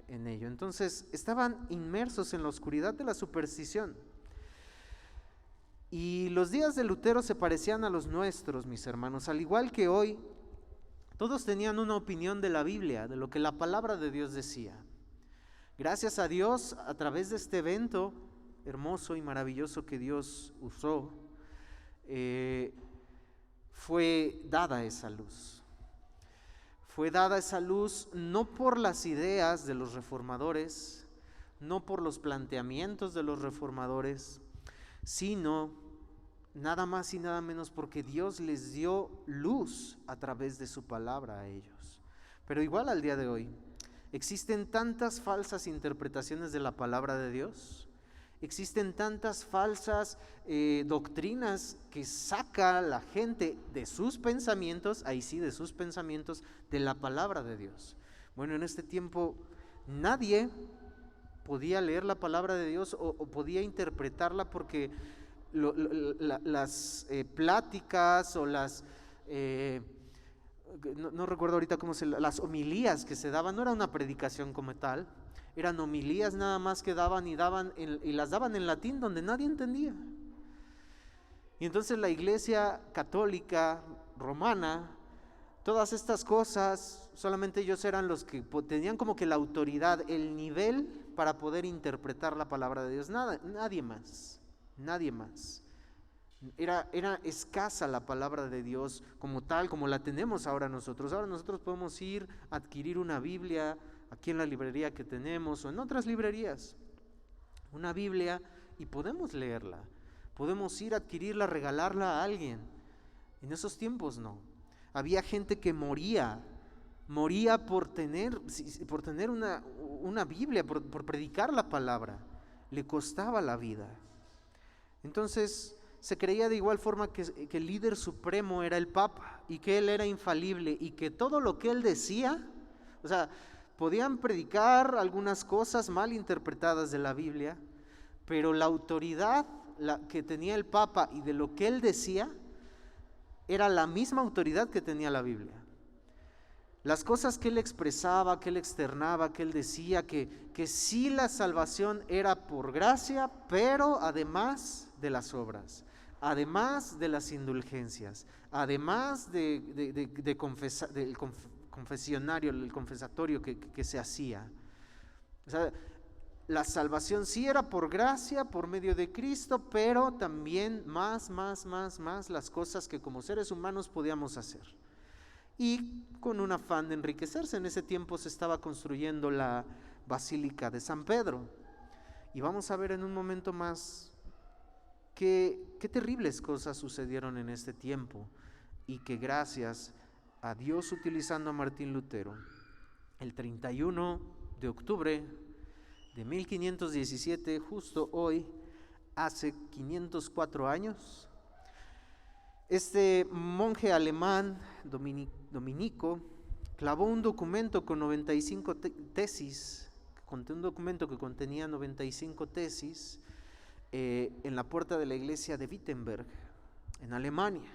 en ello. Entonces estaban inmersos en la oscuridad de la superstición. Y los días de Lutero se parecían a los nuestros, mis hermanos. Al igual que hoy, todos tenían una opinión de la Biblia, de lo que la palabra de Dios decía. Gracias a Dios, a través de este evento hermoso y maravilloso que Dios usó, fue dada esa luz. Fue dada esa luz no por las ideas de los reformadores, no por los planteamientos de los reformadores, sino nada más y nada menos porque Dios les dio luz a través de su palabra a ellos. Pero igual al día de hoy, existen tantas falsas interpretaciones de la palabra de Dios, existen tantas falsas doctrinas que saca la gente de sus pensamientos, ahí sí, de sus pensamientos, de la palabra de Dios. Bueno, en este tiempo nadie podía leer la palabra de Dios o podía interpretarla, porque las pláticas o las no recuerdo ahorita las homilías que se daban, no era una predicación como tal, eran homilías nada más que daban y las daban en latín, donde nadie entendía. Y entonces la Iglesia Católica Romana, todas estas cosas, solamente ellos eran los que tenían como que la autoridad, el nivel para poder interpretar la palabra de Dios. Nadie más. Era escasa la palabra de Dios como tal, como la tenemos ahora nosotros. Ahora nosotros podemos ir a adquirir una Biblia aquí en la librería que tenemos o en otras librerías, una Biblia, y podemos leerla, podemos ir a adquirirla, regalarla a alguien. En esos tiempos no. Había gente que moría por tener una Biblia, por predicar la palabra. Le costaba la vida. Entonces se creía de igual forma que el líder supremo era el Papa y que él era infalible y que todo lo que él decía, o sea, podían predicar algunas cosas mal interpretadas de la Biblia, pero la autoridad que tenía el Papa y de lo que él decía era la misma autoridad que tenía la Biblia. Las cosas que él expresaba, que él externaba, que él decía, que sí la salvación era por gracia, pero además de las obras. además de las indulgencias, además del confesionario, el confesatorio que se hacía. O sea, la salvación sí era por gracia, por medio de Cristo, pero también más las cosas que como seres humanos podíamos hacer. Y con un afán de enriquecerse, en ese tiempo se estaba construyendo la Basílica de San Pedro. Y vamos a ver en un momento más qué terribles cosas sucedieron en este tiempo, y que gracias a Dios, utilizando a Martín Lutero, el 31 de octubre de 1517, justo hoy, hace 504 años, este monje alemán dominico clavó un documento con 95 tesis, un documento que contenía 95 tesis en la puerta de la iglesia de Wittenberg, en Alemania.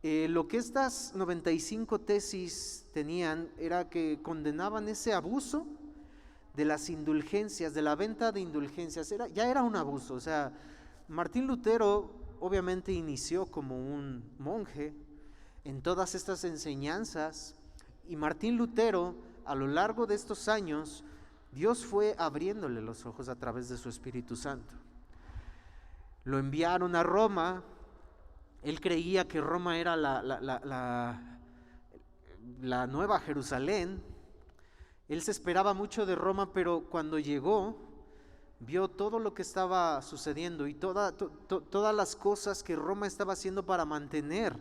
Lo que estas 95 tesis tenían era que condenaban ese abuso de las indulgencias, de la venta de indulgencias. Ya era un abuso. O sea, Martín Lutero obviamente inició como un monje en todas estas enseñanzas, y Martín Lutero, a lo largo de estos años, Dios fue abriéndole los ojos a través de su Espíritu Santo. Lo enviaron a Roma. Él creía que Roma era la nueva Jerusalén. Él se esperaba mucho de Roma, pero cuando llegó, vio todo lo que estaba sucediendo y todas las cosas que Roma estaba haciendo para mantener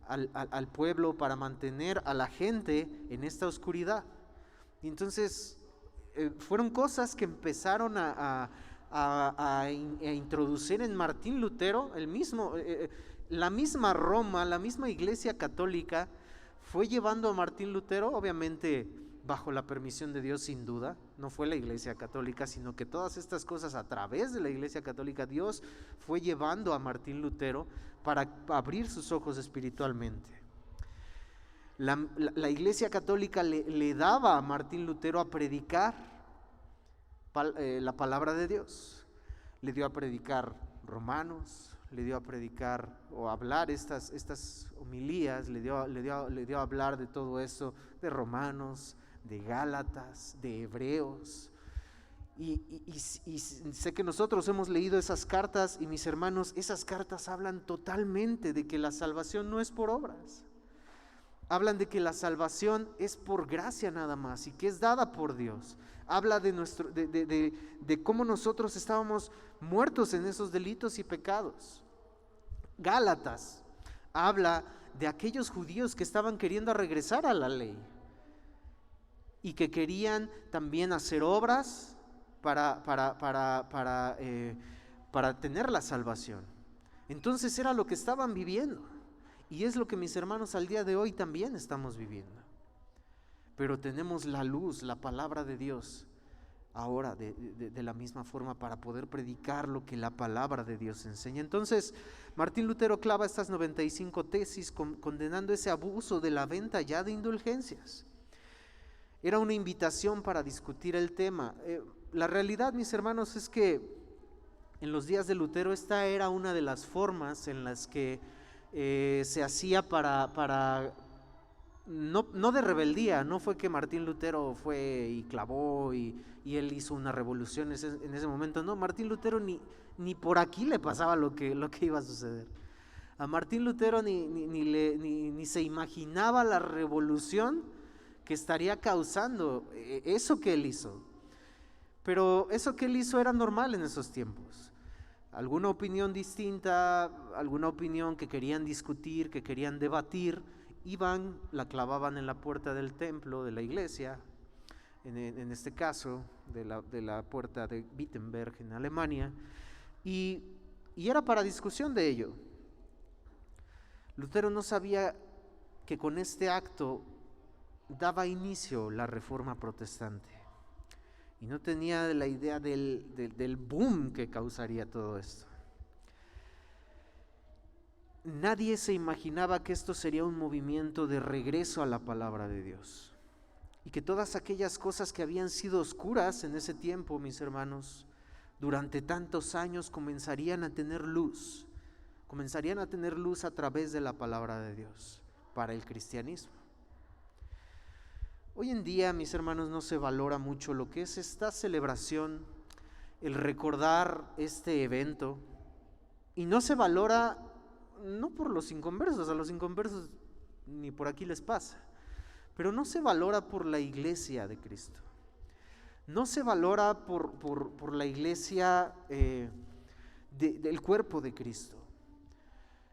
al pueblo, para mantener a la gente en esta oscuridad. Y entonces fueron cosas que empezaron a introducir en Martín Lutero. La misma Roma, la misma Iglesia Católica fue llevando a Martín Lutero, obviamente bajo la permisión de Dios, sin duda. No fue la Iglesia Católica, sino que todas estas cosas a través de la Iglesia Católica, Dios fue llevando a Martín Lutero para abrir sus ojos espiritualmente. La Iglesia Católica le daba a Martín Lutero a predicar la palabra de Dios. Le dio a predicar Romanos, le dio a predicar o hablar estas homilías, le dio a hablar de todo eso, de Romanos, de Gálatas, de Hebreos. Y sé que nosotros hemos leído esas cartas, y mis hermanos, esas cartas hablan totalmente de que la salvación no es por obras. Hablan de que la salvación es por gracia nada más, y que es dada por Dios. Habla de cómo nosotros estábamos muertos en esos delitos y pecados. Gálatas habla de aquellos judíos que estaban queriendo regresar a la ley y que querían también hacer obras para tener la salvación. Entonces era lo que estaban viviendo, y es lo que, mis hermanos, al día de hoy también estamos viviendo. Pero tenemos la luz, la palabra de Dios, ahora de la misma forma, para poder predicar lo que la palabra de Dios enseña. Entonces Martín Lutero clava estas 95 tesis condenando ese abuso de la venta ya de indulgencias. Era una invitación para discutir el tema. La realidad, mis hermanos, es que en los días de Lutero esta era una de las formas en las que se hacía para no de rebeldía. No fue que Martín Lutero fue y clavó y él hizo una revolución en ese momento. No, Martín Lutero ni por aquí le pasaba lo que iba a suceder. A Martín Lutero ni se imaginaba la revolución que estaría causando eso que él hizo. Pero eso que él hizo era normal en esos tiempos. Alguna opinión distinta, alguna opinión que querían discutir, que querían debatir, iban, la clavaban en la puerta del templo, de la iglesia, en este caso, de la puerta de Wittenberg en Alemania, y era para discusión de ello. Lutero no sabía que con este acto daba inicio la Reforma Protestante, y no tenía la idea del boom que causaría todo esto. Nadie se imaginaba que esto sería un movimiento de regreso a la palabra de Dios, y que todas aquellas cosas que habían sido oscuras en ese tiempo, mis hermanos, durante tantos años comenzarían a tener luz comenzarían a tener luz a través de la palabra de Dios para el cristianismo. Hoy en día, mis hermanos, no se valora mucho lo que es esta celebración, el recordar este evento, y no se valora no por los inconversos, a los inconversos ni por aquí les pasa, pero no se valora por la iglesia de Cristo, no se valora por la iglesia del cuerpo de Cristo,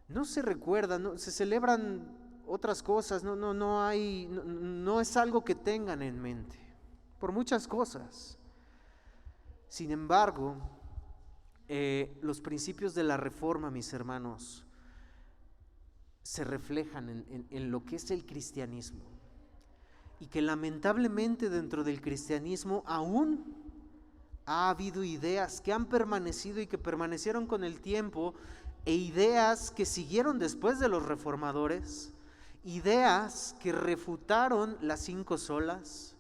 no se recuerda, no, se celebran otras cosas, no es algo que tengan en mente, por muchas cosas. Sin embargo, los principios de la Reforma, mis hermanos, se reflejan en lo que es el cristianismo, y que lamentablemente dentro del cristianismo aún ha habido ideas que han permanecido y que permanecieron con el tiempo, e ideas que siguieron después de los reformadores, ideas que refutaron las 5 solas,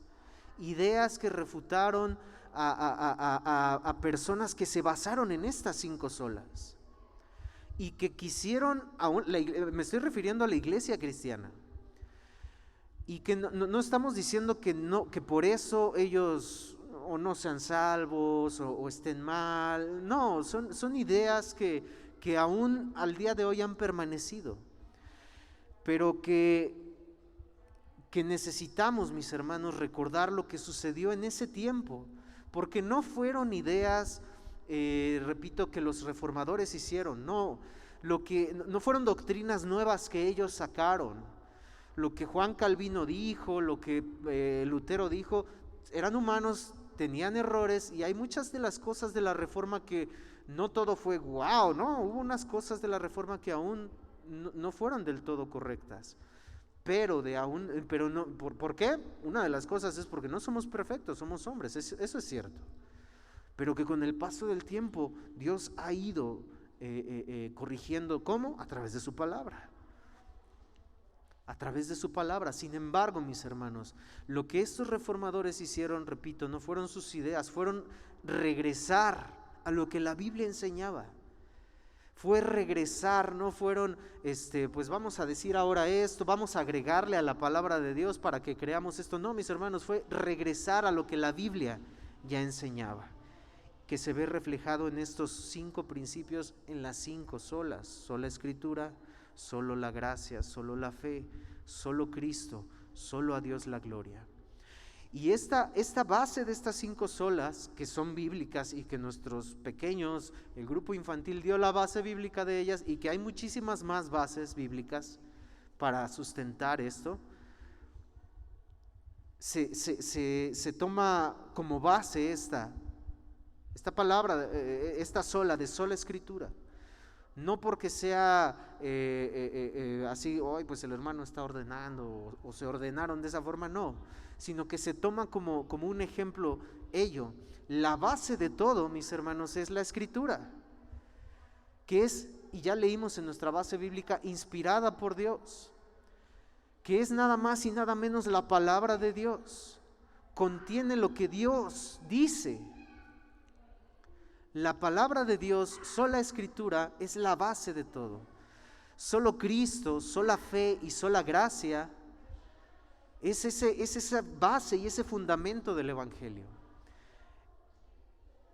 ideas que refutaron a personas que se basaron en estas 5 solas y que quisieron, me estoy refiriendo a la iglesia cristiana, y que no estamos diciendo que por eso ellos o no sean salvos o estén mal, no, son ideas que aún al día de hoy han permanecido, pero que necesitamos, mis hermanos, recordar lo que sucedió en ese tiempo, porque no fueron ideas, repito, que los reformadores hicieron, no fueron doctrinas nuevas que ellos sacaron. Lo que Juan Calvino dijo, lo que Lutero dijo, eran humanos, tenían errores, y hay muchas de las cosas de la Reforma que no todo fue wow, no, hubo unas cosas de la Reforma que aún no fueron del todo correctas. Pero no, ¿por qué? Una de las cosas es porque no somos perfectos, somos hombres, eso es cierto. Pero que con el paso del tiempo Dios ha ido corrigiendo, ¿cómo? A través de su palabra. A través de su palabra. Sin embargo, mis hermanos, lo que estos reformadores hicieron, repito, no fueron sus ideas, fueron regresar a lo que la Biblia enseñaba. Fue regresar, no fueron, pues vamos a decir ahora esto, vamos a agregarle a la palabra de Dios para que creamos esto. No, mis hermanos, fue regresar a lo que la Biblia ya enseñaba, que se ve reflejado en estos 5 principios, en las 5 solas: sola Escritura, solo la gracia, solo la fe, solo Cristo, solo a Dios la gloria. Y esta base de estas 5 solas, que son bíblicas y que nuestros pequeños, el grupo infantil dio la base bíblica de ellas, y que hay muchísimas más bases bíblicas para sustentar esto, se toma como base esta palabra, esta sola, de sola Escritura. No porque sea así, hoy pues el hermano está ordenando o se ordenaron de esa forma, no, sino que se toma como un ejemplo ello. La base de todo, mis hermanos, es la Escritura, que es, y ya leímos en nuestra base bíblica, inspirada por Dios, que es nada más y nada menos la palabra de Dios, contiene lo que Dios dice. La palabra de Dios, sola Escritura, es la base de todo. Solo Cristo, sola fe y sola gracia es esa base y ese fundamento del Evangelio.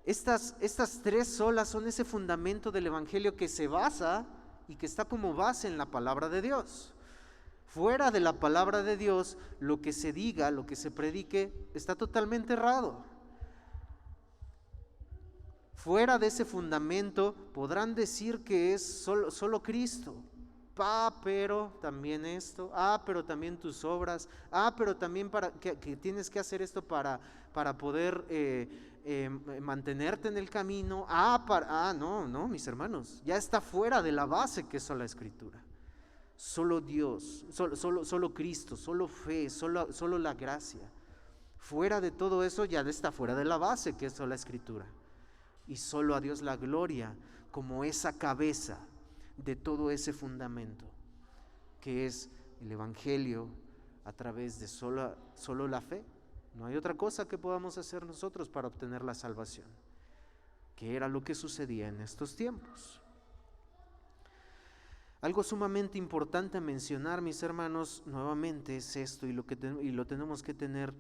Estas 3 solas son ese fundamento del Evangelio que se basa y que está como base en la palabra de Dios. Fuera de la palabra de Dios, lo que se diga, lo que se predique, está totalmente errado. Fuera de ese fundamento podrán decir que es solo Cristo. Pero también esto, pero también tus obras, pero también que tienes que hacer esto para poder mantenerte en el camino. No, mis hermanos, ya está fuera de la base que es sola Escritura. Solo Dios, solo Cristo, solo fe, solo la gracia. Fuera de todo eso ya está fuera de la base que es sola Escritura. Y solo a Dios la gloria como esa cabeza de todo ese fundamento, que es el Evangelio a través de solo la fe. No hay otra cosa que podamos hacer nosotros para obtener la salvación, que era lo que sucedía en estos tiempos. Algo sumamente importante a mencionar, mis hermanos, nuevamente es esto, y lo tenemos que tener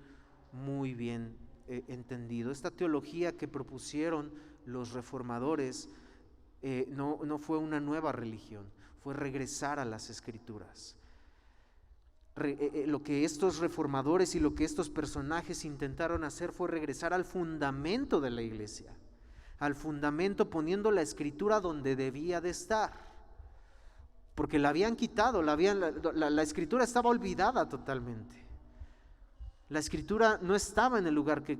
muy bien entendido. Esta teología que propusieron los reformadores no fue una nueva religión, fue regresar a las Escrituras. Lo que estos reformadores y lo que estos personajes intentaron hacer fue regresar al fundamento de la iglesia, al fundamento, poniendo la Escritura donde debía de estar, porque la habían quitado, la Escritura estaba olvidada totalmente. La Escritura no estaba en el lugar que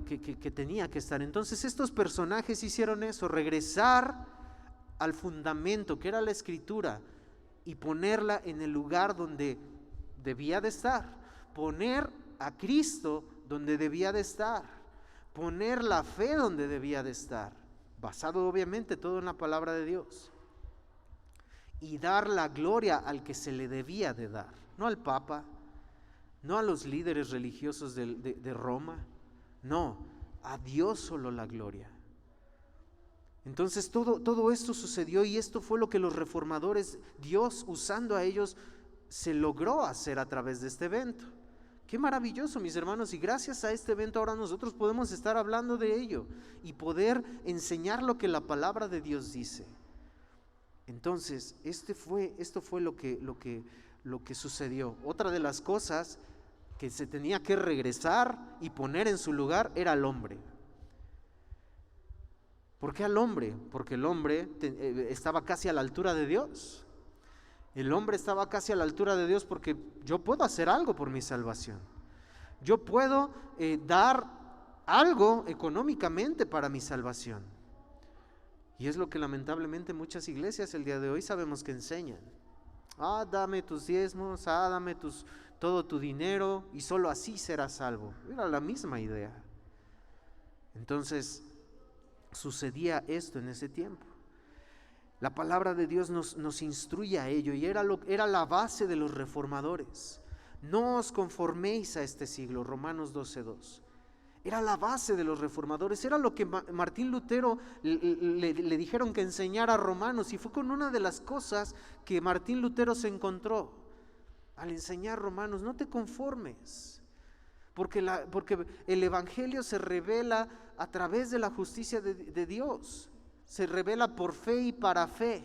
tenía que estar. Entonces estos personajes hicieron eso, regresar al fundamento que era la Escritura y ponerla en el lugar donde debía de estar, poner a Cristo donde debía de estar, poner la fe donde debía de estar, basado obviamente todo en la palabra de Dios, y dar la gloria al que se le debía de dar, no al Papa, no a los líderes religiosos de Roma, no, a Dios solo la gloria. Entonces todo esto sucedió, y esto fue lo que los reformadores, Dios usando a ellos, se logró hacer a través de este evento. Qué maravilloso, mis hermanos, y gracias a este evento ahora nosotros podemos estar hablando de ello y poder enseñar lo que la palabra de Dios dice. Entonces, esto fue lo que sucedió. Otra de las cosas que se tenía que regresar y poner en su lugar era al hombre. ¿Por qué al hombre? Porque el hombre estaba casi a la altura de Dios. El hombre estaba casi a la altura de Dios porque yo puedo hacer algo por mi salvación. Yo puedo dar algo económicamente para mi salvación. Y es lo que lamentablemente muchas iglesias el día de hoy sabemos que enseñan. Dame tus diezmos, dame todo tu dinero y solo así serás salvo. Era la misma idea. Entonces sucedía esto en ese tiempo. La palabra de Dios nos instruye a ello, y era la base de los reformadores. No os conforméis a este siglo, Romanos 12:2. Era la base de los reformadores, era lo que Martín Lutero le dijeron que enseñara a Romanos, y fue con una de las cosas que Martín Lutero se encontró al enseñar Romanos. No te conformes, porque el Evangelio se revela a través de la justicia de Dios. Se revela por fe y para fe.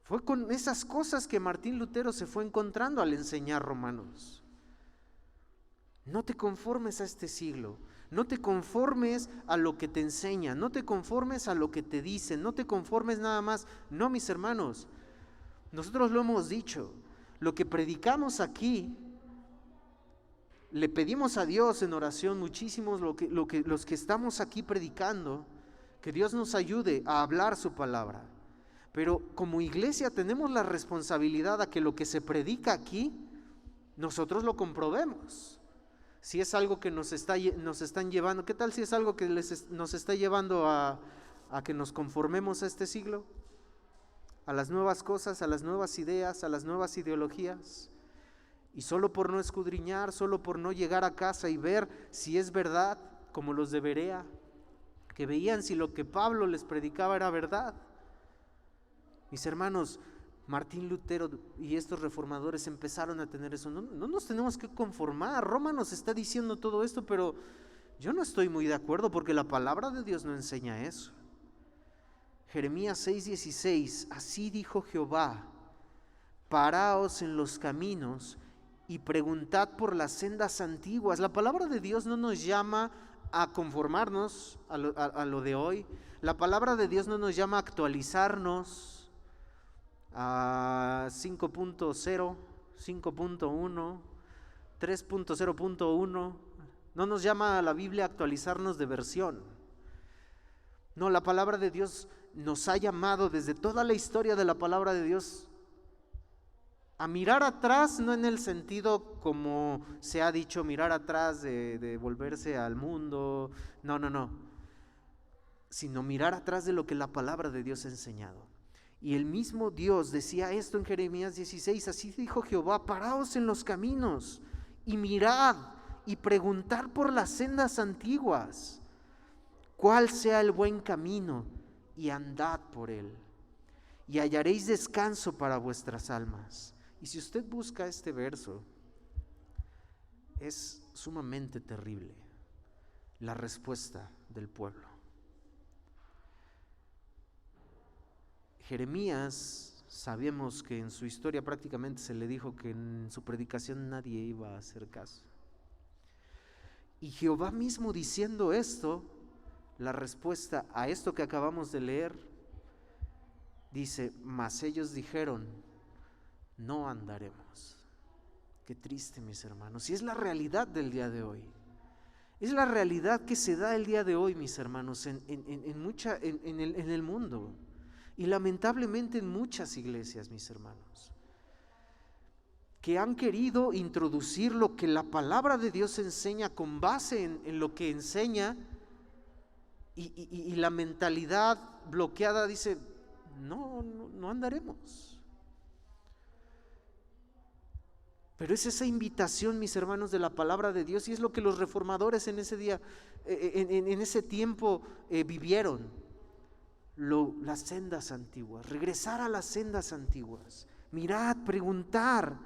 Fue con esas cosas que Martín Lutero se fue encontrando al enseñar Romanos. No te conformes a este siglo, no te conformes a lo que te enseñan, no te conformes a lo que te dicen, no te conformes nada más. No, mis hermanos, nosotros lo hemos dicho, lo que predicamos aquí, le pedimos a Dios en oración muchísimos los que estamos aquí predicando, que Dios nos ayude a hablar su palabra. Pero como iglesia tenemos la responsabilidad a que lo que se predica aquí, nosotros lo comprobemos. Si es algo que nos están llevando, ¿qué tal si es algo que nos está llevando a que nos conformemos a este siglo? A las nuevas cosas, a las nuevas ideas, a las nuevas ideologías. Y solo por no escudriñar, solo por no llegar a casa y ver si es verdad, como los de Berea, que veían si lo que Pablo les predicaba era verdad. Mis hermanos, Martín Lutero y estos reformadores empezaron a tener eso. No nos tenemos que conformar. Roma nos está diciendo todo esto, pero yo no estoy muy de acuerdo, porque la palabra de Dios no enseña eso. Jeremías 6:16, así dijo Jehová: paraos en los caminos y preguntad por las sendas antiguas. La palabra de Dios no nos llama a conformarnos a lo de hoy. La palabra de Dios no nos llama a actualizarnos a 5.0, 5.1, 3.0.1. No nos llama a la Biblia a actualizarnos de versión. No, la palabra de Dios nos ha llamado desde toda la historia de la palabra de Dios a mirar atrás, no en el sentido como se ha dicho, mirar atrás de volverse al mundo, no, sino mirar atrás de lo que la palabra de Dios ha enseñado. Y el mismo Dios decía esto en Jeremías 16, así dijo Jehová: paraos en los caminos y mirad y preguntad por las sendas antiguas, cuál sea el buen camino, y andad por él. y hallaréis descanso para vuestras almas. Y si usted busca este verso, es sumamente terrible la respuesta del pueblo. Jeremías, sabemos que en su historia prácticamente se le dijo que en su predicación nadie iba a hacer caso. Y Jehová mismo diciendo esto, la respuesta a esto que acabamos de leer, dice, mas ellos dijeron, no andaremos. Qué triste, mis hermanos. Y es la realidad del día de hoy. Es la realidad que se da el día de hoy, mis hermanos, en el mundo. Y lamentablemente en muchas iglesias, mis hermanos, que han querido introducir lo que la palabra de Dios enseña con base en lo que enseña, y la mentalidad bloqueada dice, no andaremos. Pero es esa invitación, mis hermanos, de la palabra de Dios, y es lo que los reformadores en ese día, en ese tiempo vivieron. Las sendas antiguas, regresar a las sendas antiguas, mirad, preguntar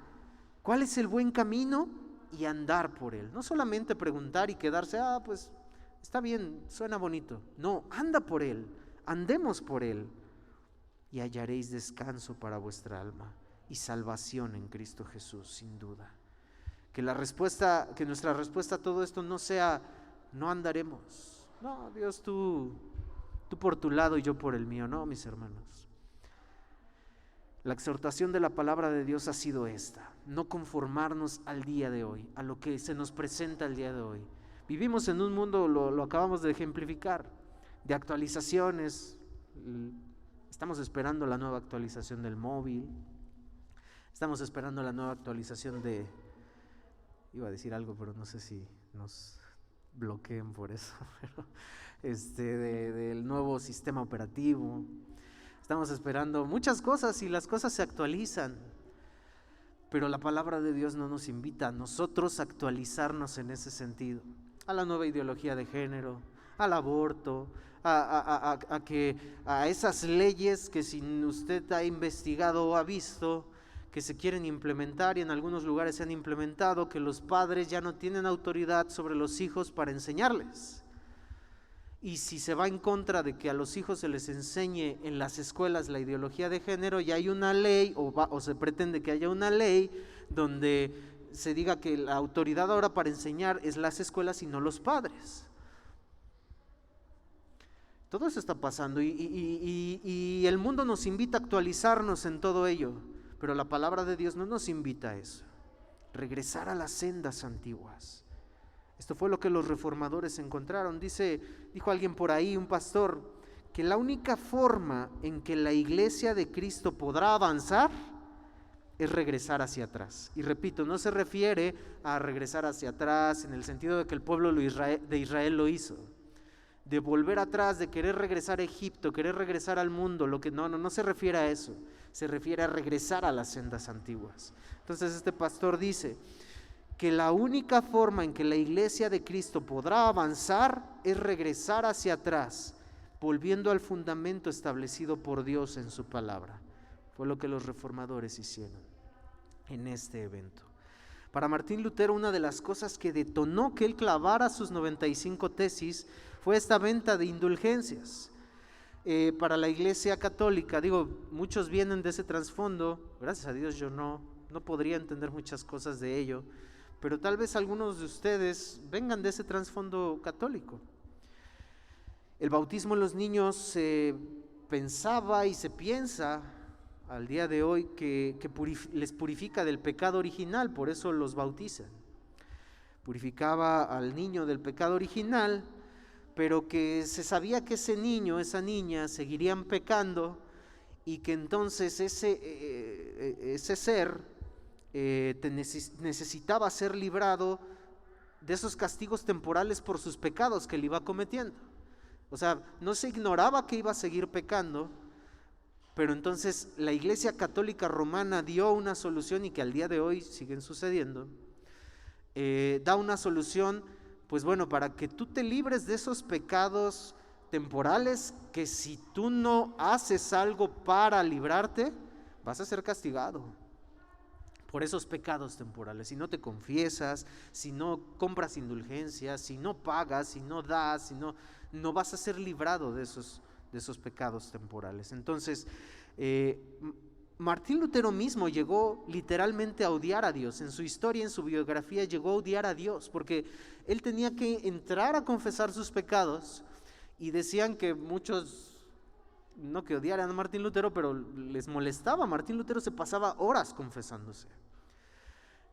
cuál es el buen camino y andar por él. No solamente preguntar y quedarse, pues está bien, suena bonito. No, anda por él, andemos por él y hallaréis descanso para vuestra alma y salvación en Cristo Jesús, sin duda. Que nuestra respuesta a todo esto no sea, no andaremos. No, Dios, tú por tu lado y yo por el mío. No, mis hermanos. La exhortación de la palabra de Dios ha sido esta: no conformarnos al día de hoy, a lo que se nos presenta el día de hoy. Vivimos en un mundo, lo acabamos de ejemplificar, de actualizaciones. Estamos esperando la nueva actualización del móvil. Estamos esperando la nueva actualización iba a decir algo, pero no sé si nos bloqueen por eso, pero del nuevo sistema operativo. Estamos esperando muchas cosas y las cosas se actualizan, pero la palabra de Dios no nos invita a nosotros a actualizarnos en ese sentido, a la nueva ideología de género, al aborto, a esas leyes que si usted ha investigado o ha visto que se quieren implementar, y en algunos lugares se han implementado, que los padres ya no tienen autoridad sobre los hijos para enseñarles. Y si se va en contra de que a los hijos se les enseñe en las escuelas la ideología de género, ya hay una ley, o se pretende que haya una ley donde se diga que la autoridad ahora para enseñar es las escuelas y no los padres. Todo eso está pasando y el mundo nos invita a actualizarnos en todo ello, pero la palabra de Dios no nos invita a eso. Regresar a las sendas antiguas. Esto fue lo que los reformadores encontraron. Dijo alguien por ahí, un pastor, que la única forma en que la iglesia de Cristo podrá avanzar es regresar hacia atrás. Y repito, no se refiere a regresar hacia atrás en el sentido de que el pueblo de Israel lo hizo, de volver atrás, de querer regresar a Egipto, querer regresar al mundo. No se refiere a eso, se refiere a regresar a las sendas antiguas. Entonces este pastor dice que la única forma en que la iglesia de Cristo podrá avanzar es regresar hacia atrás, volviendo al fundamento establecido por Dios en su palabra. Fue lo que los reformadores hicieron en este evento. Para Martín Lutero, una de las cosas que detonó que él clavara sus 95 tesis fue esta venta de indulgencias. Para la iglesia católica, muchos vienen de ese trasfondo. Gracias a Dios yo no podría entender muchas cosas de ello, pero tal vez algunos de ustedes vengan de ese trasfondo católico. El bautismo en los niños se pensaba y se piensa al día de hoy que les purifica del pecado original, por eso los bautizan. Purificaba al niño del pecado original, pero que se sabía que ese niño, esa niña seguirían pecando, y que entonces ese ser necesitaba ser librado de esos castigos temporales por sus pecados que él iba cometiendo. O sea, no se ignoraba que iba a seguir pecando, pero entonces la Iglesia Católica Romana dio una solución, y que al día de hoy siguen sucediendo. Da una solución, pues bueno, para que tú te libres de esos pecados temporales que si tú no haces algo para librarte, vas a ser castigado por esos pecados temporales. Si no te confiesas, si no compras indulgencias, si no pagas, si no das, no vas a ser librado de esos pecados temporales. Entonces, Martín Lutero mismo llegó literalmente a odiar a Dios. En su historia, en su biografía, llegó a odiar a Dios, porque él tenía que entrar a confesar sus pecados, y decían que muchos, no que odiaran a Martín Lutero, pero les molestaba. Martín Lutero se pasaba horas confesándose.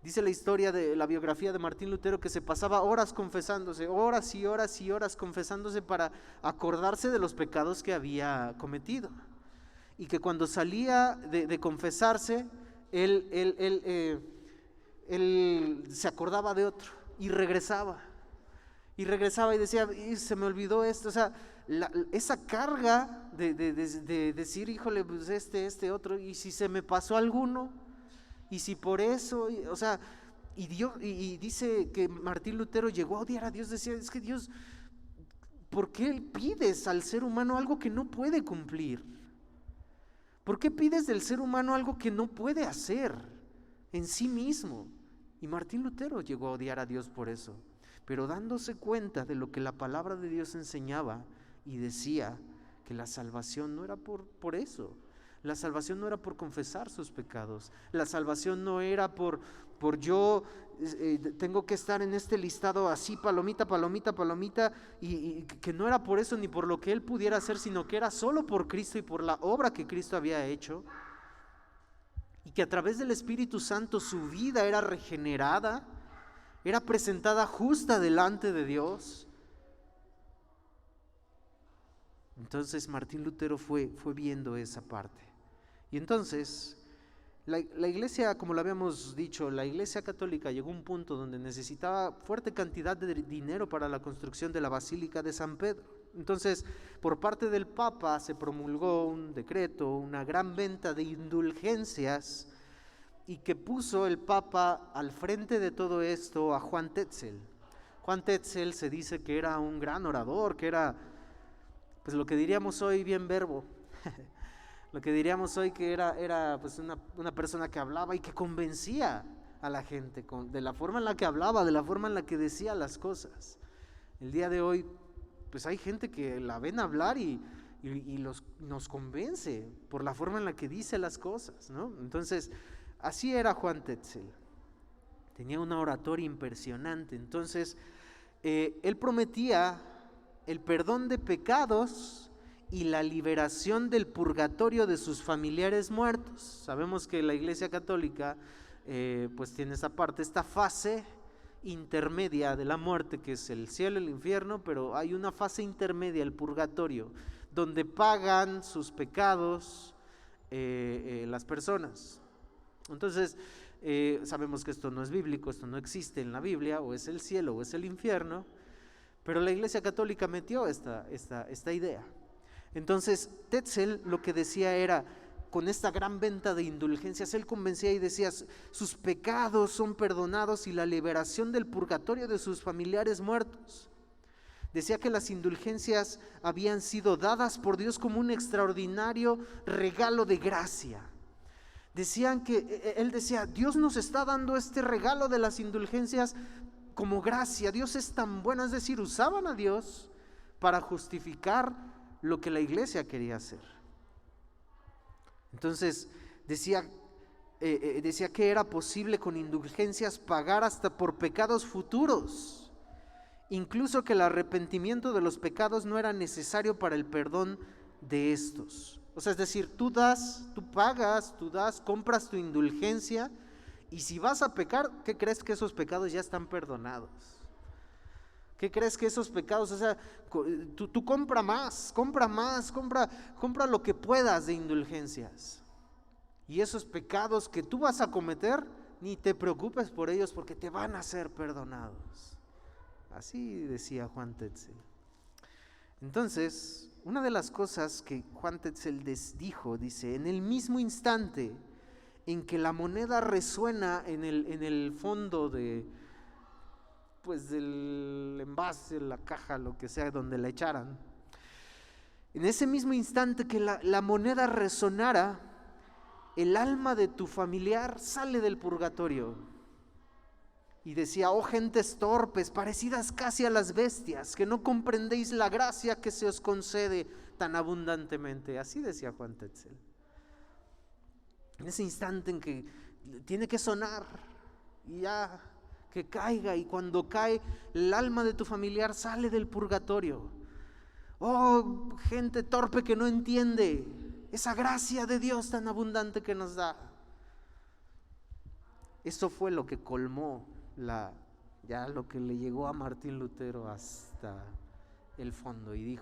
Dice la historia de la biografía de Martín Lutero que se pasaba horas confesándose, horas y horas y horas confesándose para acordarse de los pecados que había cometido. Y que cuando salía de confesarse, él se acordaba de otro y regresaba. Y decía, se me olvidó esto. O sea, esa carga de decir, híjole, pues este otro, y si se me pasó alguno, y si por eso, o sea, y dice que Martín Lutero llegó a odiar a Dios. Decía, es que Dios, ¿por qué pides al ser humano algo que no puede cumplir? ¿Por qué pides del ser humano algo que no puede hacer en sí mismo? Y Martín Lutero llegó a odiar a Dios por eso, pero dándose cuenta de lo que la palabra de Dios enseñaba, y decía que la salvación no era por eso. La salvación no era por confesar sus pecados. La salvación no era por yo tengo que estar en este listado así, palomita, palomita, palomita, y que no era por eso ni por lo que él pudiera hacer, sino que era solo por Cristo y por la obra que Cristo había hecho, y que a través del Espíritu Santo su vida era regenerada, era presentada justa delante de Dios. Entonces Martín Lutero fue viendo esa parte. Y entonces la iglesia, como lo habíamos dicho, la iglesia católica llegó a un punto donde necesitaba fuerte cantidad de dinero para la construcción de la Basílica de San Pedro. Entonces, por parte del Papa se promulgó un decreto, una gran venta de indulgencias, y que puso el Papa al frente de todo esto a Juan Tetzel. Juan Tetzel se dice que era un gran orador, que era, pues lo que diríamos hoy, bien verbo. Lo que diríamos hoy que era pues una persona que hablaba y que convencía a la gente de la forma en la que hablaba, de la forma en la que decía las cosas. El día de hoy, pues hay gente que la ven hablar y nos convence por la forma en la que dice las cosas, ¿no? Entonces, así era Juan Tetzel. Tenía una oratoria impresionante. Entonces, él prometía el perdón de pecados y la liberación del purgatorio de sus familiares muertos. Sabemos que la Iglesia Católica pues tiene esa parte, esta fase intermedia de la muerte, que es el cielo y el infierno, pero hay una fase intermedia, el purgatorio, donde pagan sus pecados las personas. Entonces, sabemos que esto no es bíblico, esto no existe en la Biblia, o es el cielo o es el infierno, pero la Iglesia Católica metió esta idea. Entonces Tetzel lo que decía era, con esta gran venta de indulgencias, él convencía y decía, sus pecados son perdonados y la liberación del purgatorio de sus familiares muertos. Decía que las indulgencias habían sido dadas por Dios como un extraordinario regalo de gracia. Él decía, Dios nos está dando este regalo de las indulgencias como gracia. Dios es tan bueno, es decir, usaban a Dios para justificar lo que la iglesia quería hacer. Entonces decía que era posible con indulgencias pagar hasta por pecados futuros, incluso que el arrepentimiento de los pecados no era necesario para el perdón de estos. O sea, es decir, tú pagas, compras tu indulgencia, y si vas a pecar, ¿qué crees? Que esos pecados ya están perdonados. ¿Qué crees? Que esos pecados, o sea, tú compra lo que puedas de indulgencias. Y esos pecados que tú vas a cometer, ni te preocupes por ellos, porque te van a ser perdonados. Así decía Juan Tetzel. Entonces, una de las cosas que Juan Tetzel dijo, dice, en el mismo instante en que la moneda resuena en el fondo pues del envase, la caja, lo que sea, donde la echaran, En ese mismo instante que la moneda resonara, el alma de tu familiar sale del purgatorio. Y decía: oh gentes torpes, parecidas casi a las bestias, que no comprendéis la gracia que se os concede tan abundantemente. Así decía Juan Tetzel. En ese instante en que tiene que sonar, y ya que caiga, y cuando cae, el alma de tu familiar sale del purgatorio. Oh, gente torpe que no entiende esa gracia de Dios tan abundante que nos da. Eso fue lo que colmó ya lo que le llegó a Martín Lutero hasta el fondo, y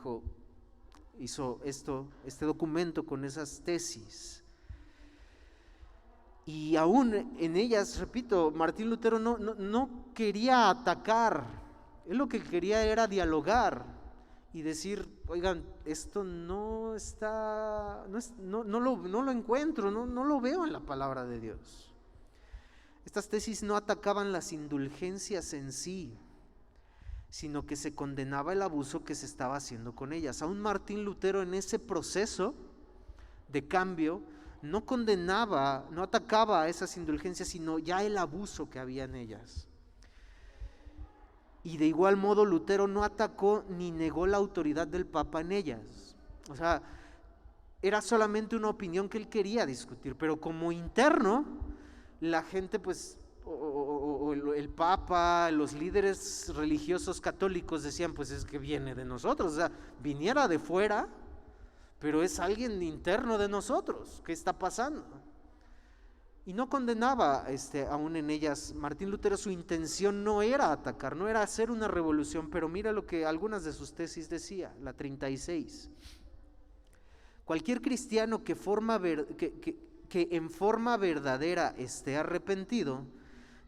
hizo este documento con esas tesis. Y aún en ellas, repito, Martín Lutero no quería atacar, él lo que quería era dialogar y decir: oigan, esto no lo encuentro, no lo veo en la palabra de Dios. Estas tesis no atacaban las indulgencias en sí, sino que se condenaba el abuso que se estaba haciendo con ellas. Aún Martín Lutero, en ese proceso de cambio, no condenaba, no atacaba a esas indulgencias, sino ya el abuso que había en ellas. Y de igual modo Lutero no atacó ni negó la autoridad del Papa en ellas. O sea, era solamente una opinión que él quería discutir, pero como interno, la gente o el Papa, los líderes religiosos católicos decían: pues es que viene de nosotros, o sea, viniera de fuera, pero es alguien interno de nosotros. ¿Qué está pasando? Y no condenaba aún en ellas. Martín Lutero, su intención no era atacar, no era hacer una revolución, pero mira lo que algunas de sus tesis decía, la 36. Cualquier cristiano que en forma verdadera esté arrepentido,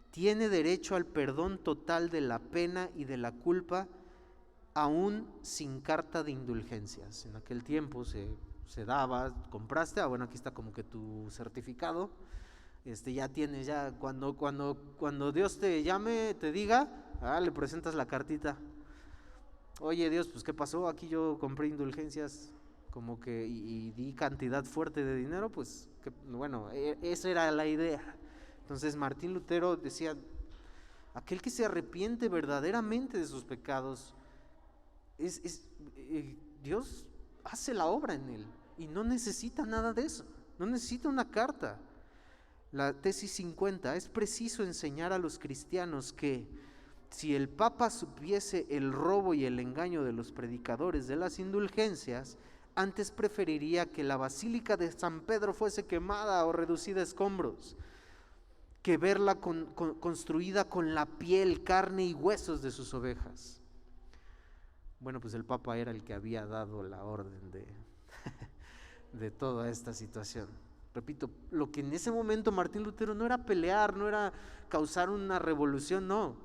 tiene derecho al perdón total de la pena y de la culpa, aún sin carta de indulgencias. En aquel tiempo se daba, compraste, bueno, aquí está como que tu certificado, ya tienes, ya cuando Dios te llame, te diga, le presentas la cartita. Oye Dios, pues ¿qué pasó? Aquí yo compré indulgencias como que y di cantidad fuerte de dinero, pues bueno, esa era la idea. Entonces Martín Lutero decía: aquel que se arrepiente verdaderamente de sus pecados, Dios hace la obra en él y no necesita nada de eso, no necesita una carta. La tesis 50: es preciso enseñar a los cristianos que si el Papa supiese el robo y el engaño de los predicadores de las indulgencias, antes preferiría que la Basílica de San Pedro fuese quemada o reducida a escombros, que verla construida con la piel, carne y huesos de sus ovejas. Bueno, pues el Papa era el que había dado la orden de toda esta situación. Repito, lo que en ese momento Martín Lutero no era pelear, no era causar una revolución, no.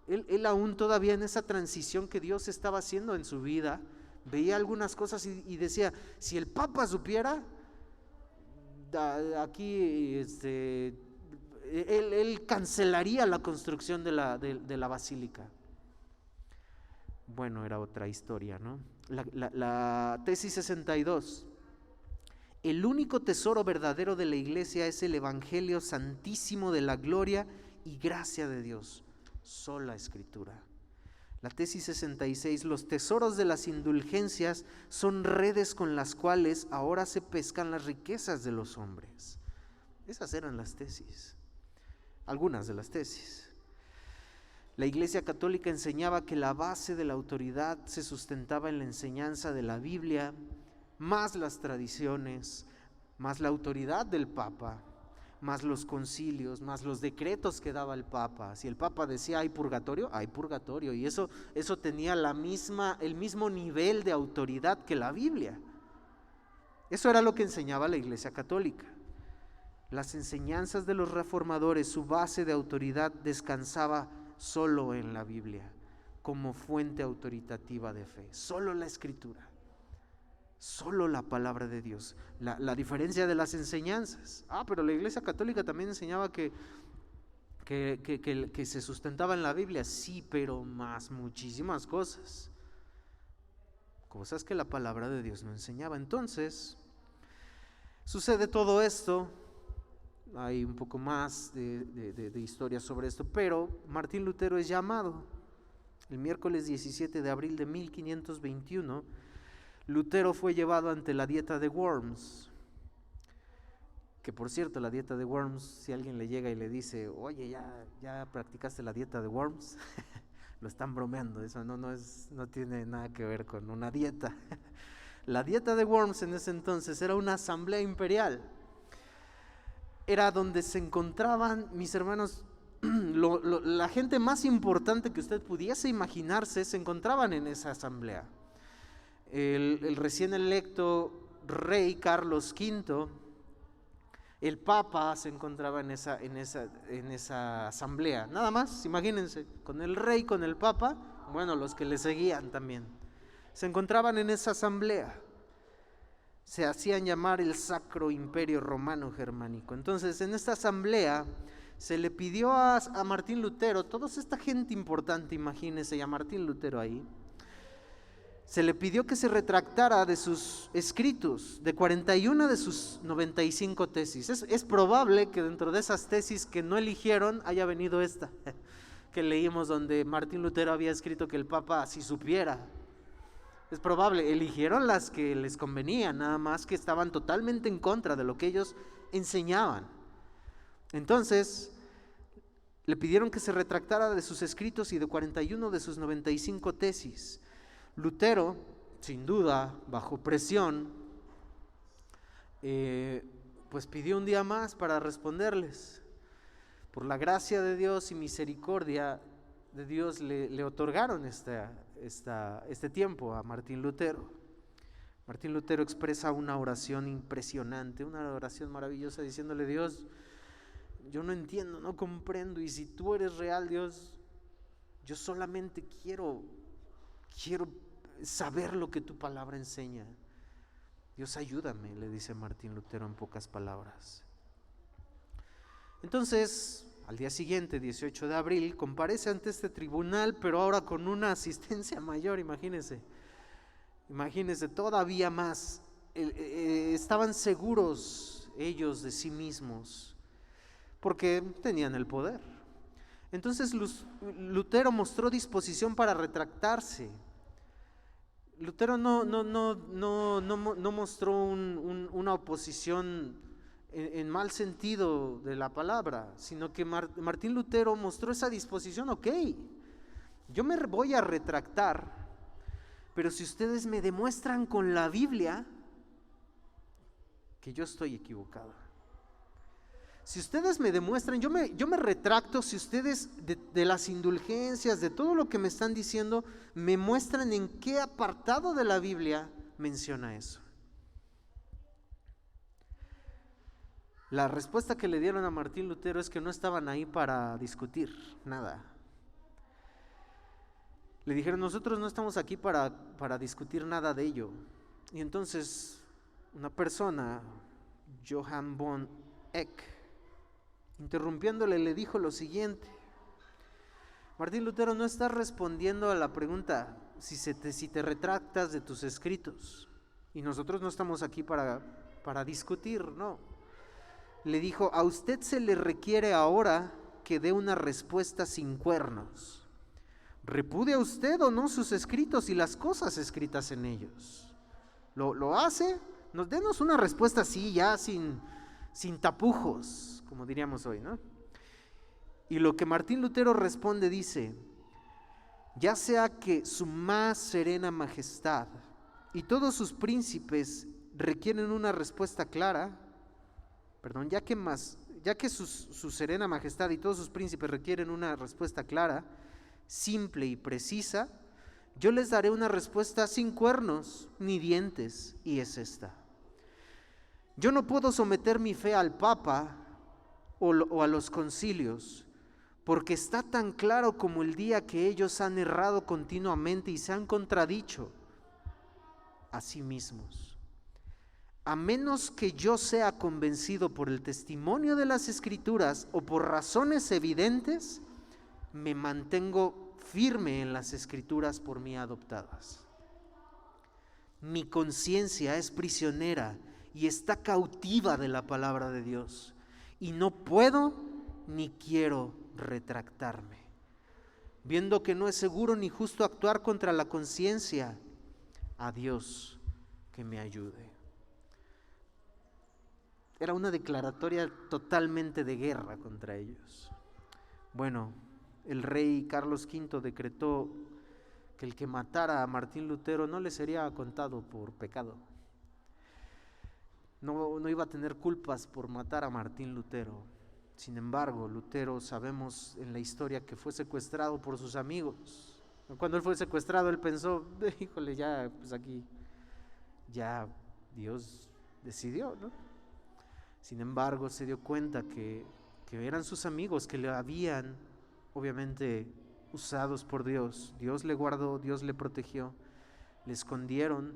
Él aún todavía en esa transición que Dios estaba haciendo en su vida, veía algunas cosas y decía: si el Papa supiera, aquí él cancelaría la construcción de la basílica. Bueno, era otra historia, ¿no? La tesis 62: el único tesoro verdadero de la iglesia es el Evangelio santísimo de la gloria y gracia de Dios, sola Escritura. La tesis 66: los tesoros de las indulgencias son redes con las cuales ahora se pescan las riquezas de los hombres. Esas eran las tesis, algunas de las tesis. La Iglesia Católica enseñaba que la base de la autoridad se sustentaba en la enseñanza de la Biblia, más las tradiciones, más la autoridad del Papa, más los concilios, más los decretos que daba el Papa. Si el Papa decía hay purgatorio, y eso tenía el mismo nivel de autoridad que la Biblia. Eso era lo que enseñaba la Iglesia Católica. Las enseñanzas de los reformadores, su base de autoridad descansaba solo en la Biblia, como fuente autoritativa de fe, solo la Escritura, solo la palabra de Dios. La diferencia de las enseñanzas. Pero la Iglesia Católica también enseñaba que se sustentaba en la Biblia, sí, pero muchísimas cosas. cosas que la palabra de Dios no enseñaba. Entonces, sucede todo esto. Hay un poco más de historia sobre esto, pero Martín Lutero es llamado. El miércoles 17 de abril de 1521, Lutero fue llevado ante la dieta de Worms. Que por cierto, la dieta de Worms, si alguien le llega y le dice, oye, ¿ya practicaste la dieta de Worms? Lo están bromeando, eso no tiene nada que ver con una dieta. La dieta de Worms en ese entonces era una asamblea imperial. Era donde se encontraban, mis hermanos, la gente más importante que usted pudiese imaginarse se encontraban en esa asamblea. El recién electo rey Carlos V, el Papa se encontraba en esa asamblea. Nada más, imagínense, con el rey, con el Papa, bueno, los que le seguían también. Se encontraban en esa asamblea. Se hacían llamar el Sacro Imperio Romano Germánico. Entonces, en esta asamblea se le pidió a Martín Lutero, toda esta gente importante, imagínense, y a Martín Lutero ahí, se le pidió que se retractara de sus escritos, de 41 de sus 95 tesis. Es probable que dentro de esas tesis que no eligieron haya venido esta, que leímos, donde Martín Lutero había escrito que el Papa si supiera. Es probable, eligieron las que les convenían, nada más que estaban totalmente en contra de lo que ellos enseñaban. Entonces, le pidieron que se retractara de sus escritos y de 41 de sus 95 tesis. Lutero, sin duda, bajo presión, pues pidió un día más para responderles. Por la gracia de Dios y misericordia de Dios le otorgaron este tiempo a Martín Lutero. Martín Lutero expresa una oración impresionante, una oración maravillosa, diciéndole: Dios, yo no entiendo, no comprendo, y si tú eres real, Dios, yo solamente quiero saber lo que tu palabra enseña. Dios, ayúdame, le dice Martín Lutero en pocas palabras. Entonces, al día siguiente, 18 de abril, comparece ante este tribunal, pero ahora con una asistencia mayor, imagínense todavía más. Estaban seguros ellos de sí mismos, porque tenían el poder. Entonces Lutero mostró disposición para retractarse. Lutero no mostró una oposición en mal sentido de la palabra, sino que Martín Lutero mostró esa disposición. Ok, yo me voy a retractar, pero si ustedes me demuestran con la Biblia que yo estoy equivocado, si ustedes me demuestran, yo me retracto si ustedes de las indulgencias, de todo lo que me están diciendo, me muestran en qué apartado de la Biblia menciona eso. La respuesta que le dieron a Martín Lutero es que no estaban ahí para discutir nada. Le dijeron: nosotros no estamos aquí para discutir nada de ello. Y entonces una persona, Johann von Eck, interrumpiéndole, le dijo lo siguiente: Martín Lutero, no estás respondiendo a la pregunta si te retractas de tus escritos, y nosotros no estamos aquí para discutir, no. Le dijo: a usted se le requiere ahora que dé una respuesta sin cuernos. ¿Repudia usted o no sus escritos y las cosas escritas en ellos? ¿Lo hace? Denos una respuesta así, ya sin tapujos, como diríamos hoy, ¿no? Y lo que Martín Lutero responde, dice: ya sea que su más serena majestad y todos sus príncipes requieren una respuesta clara, ya que su serena majestad y todos sus príncipes requieren una respuesta clara, simple y precisa, yo les daré una respuesta sin cuernos ni dientes, y es esta: yo no puedo someter mi fe al Papa o a los concilios, porque está tan claro como el día que ellos han errado continuamente y se han contradicho a sí mismos. A menos que yo sea convencido por el testimonio de las Escrituras o por razones evidentes, me mantengo firme en las Escrituras por mí adoptadas. Mi conciencia es prisionera y está cautiva de la palabra de Dios, y no puedo ni quiero retractarme. Viendo que no es seguro ni justo actuar contra la conciencia, a Dios que me ayude. Era una declaratoria totalmente de guerra contra ellos. Bueno, el rey Carlos V decretó que el que matara a Martín Lutero no le sería contado por pecado. No iba a tener culpas por matar a Martín Lutero. Sin embargo, Lutero, sabemos en la historia que fue secuestrado por sus amigos. Cuando él fue secuestrado, él pensó, híjole, ya, pues aquí, ya Dios decidió, ¿no? Sin embargo, se dio cuenta que eran sus amigos que le habían, obviamente, usados por Dios. Dios le guardó, Dios le protegió. Le escondieron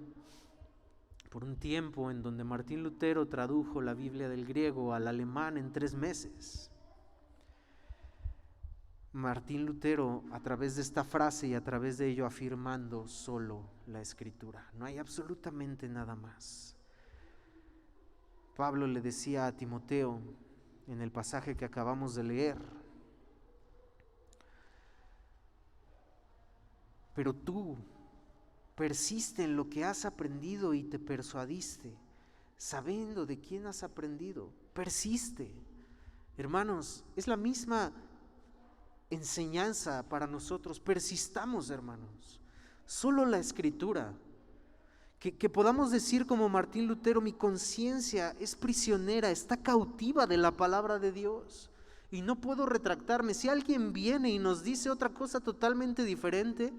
por un tiempo en donde Martín Lutero tradujo la Biblia del griego al alemán en 3 meses. Martín Lutero, a través de esta frase y a través de ello, afirmando solo la Escritura. No hay absolutamente nada más. Pablo le decía a Timoteo en el pasaje que acabamos de leer: pero tú persiste en lo que has aprendido y te persuadiste, sabiendo de quién has aprendido. Persiste. Hermanos, es la misma enseñanza para nosotros. Persistamos, hermanos. Solo la Escritura. Que podamos decir como Martín Lutero: mi conciencia es prisionera, está cautiva de la palabra de Dios y no puedo retractarme. Si alguien viene y nos dice otra cosa totalmente diferente,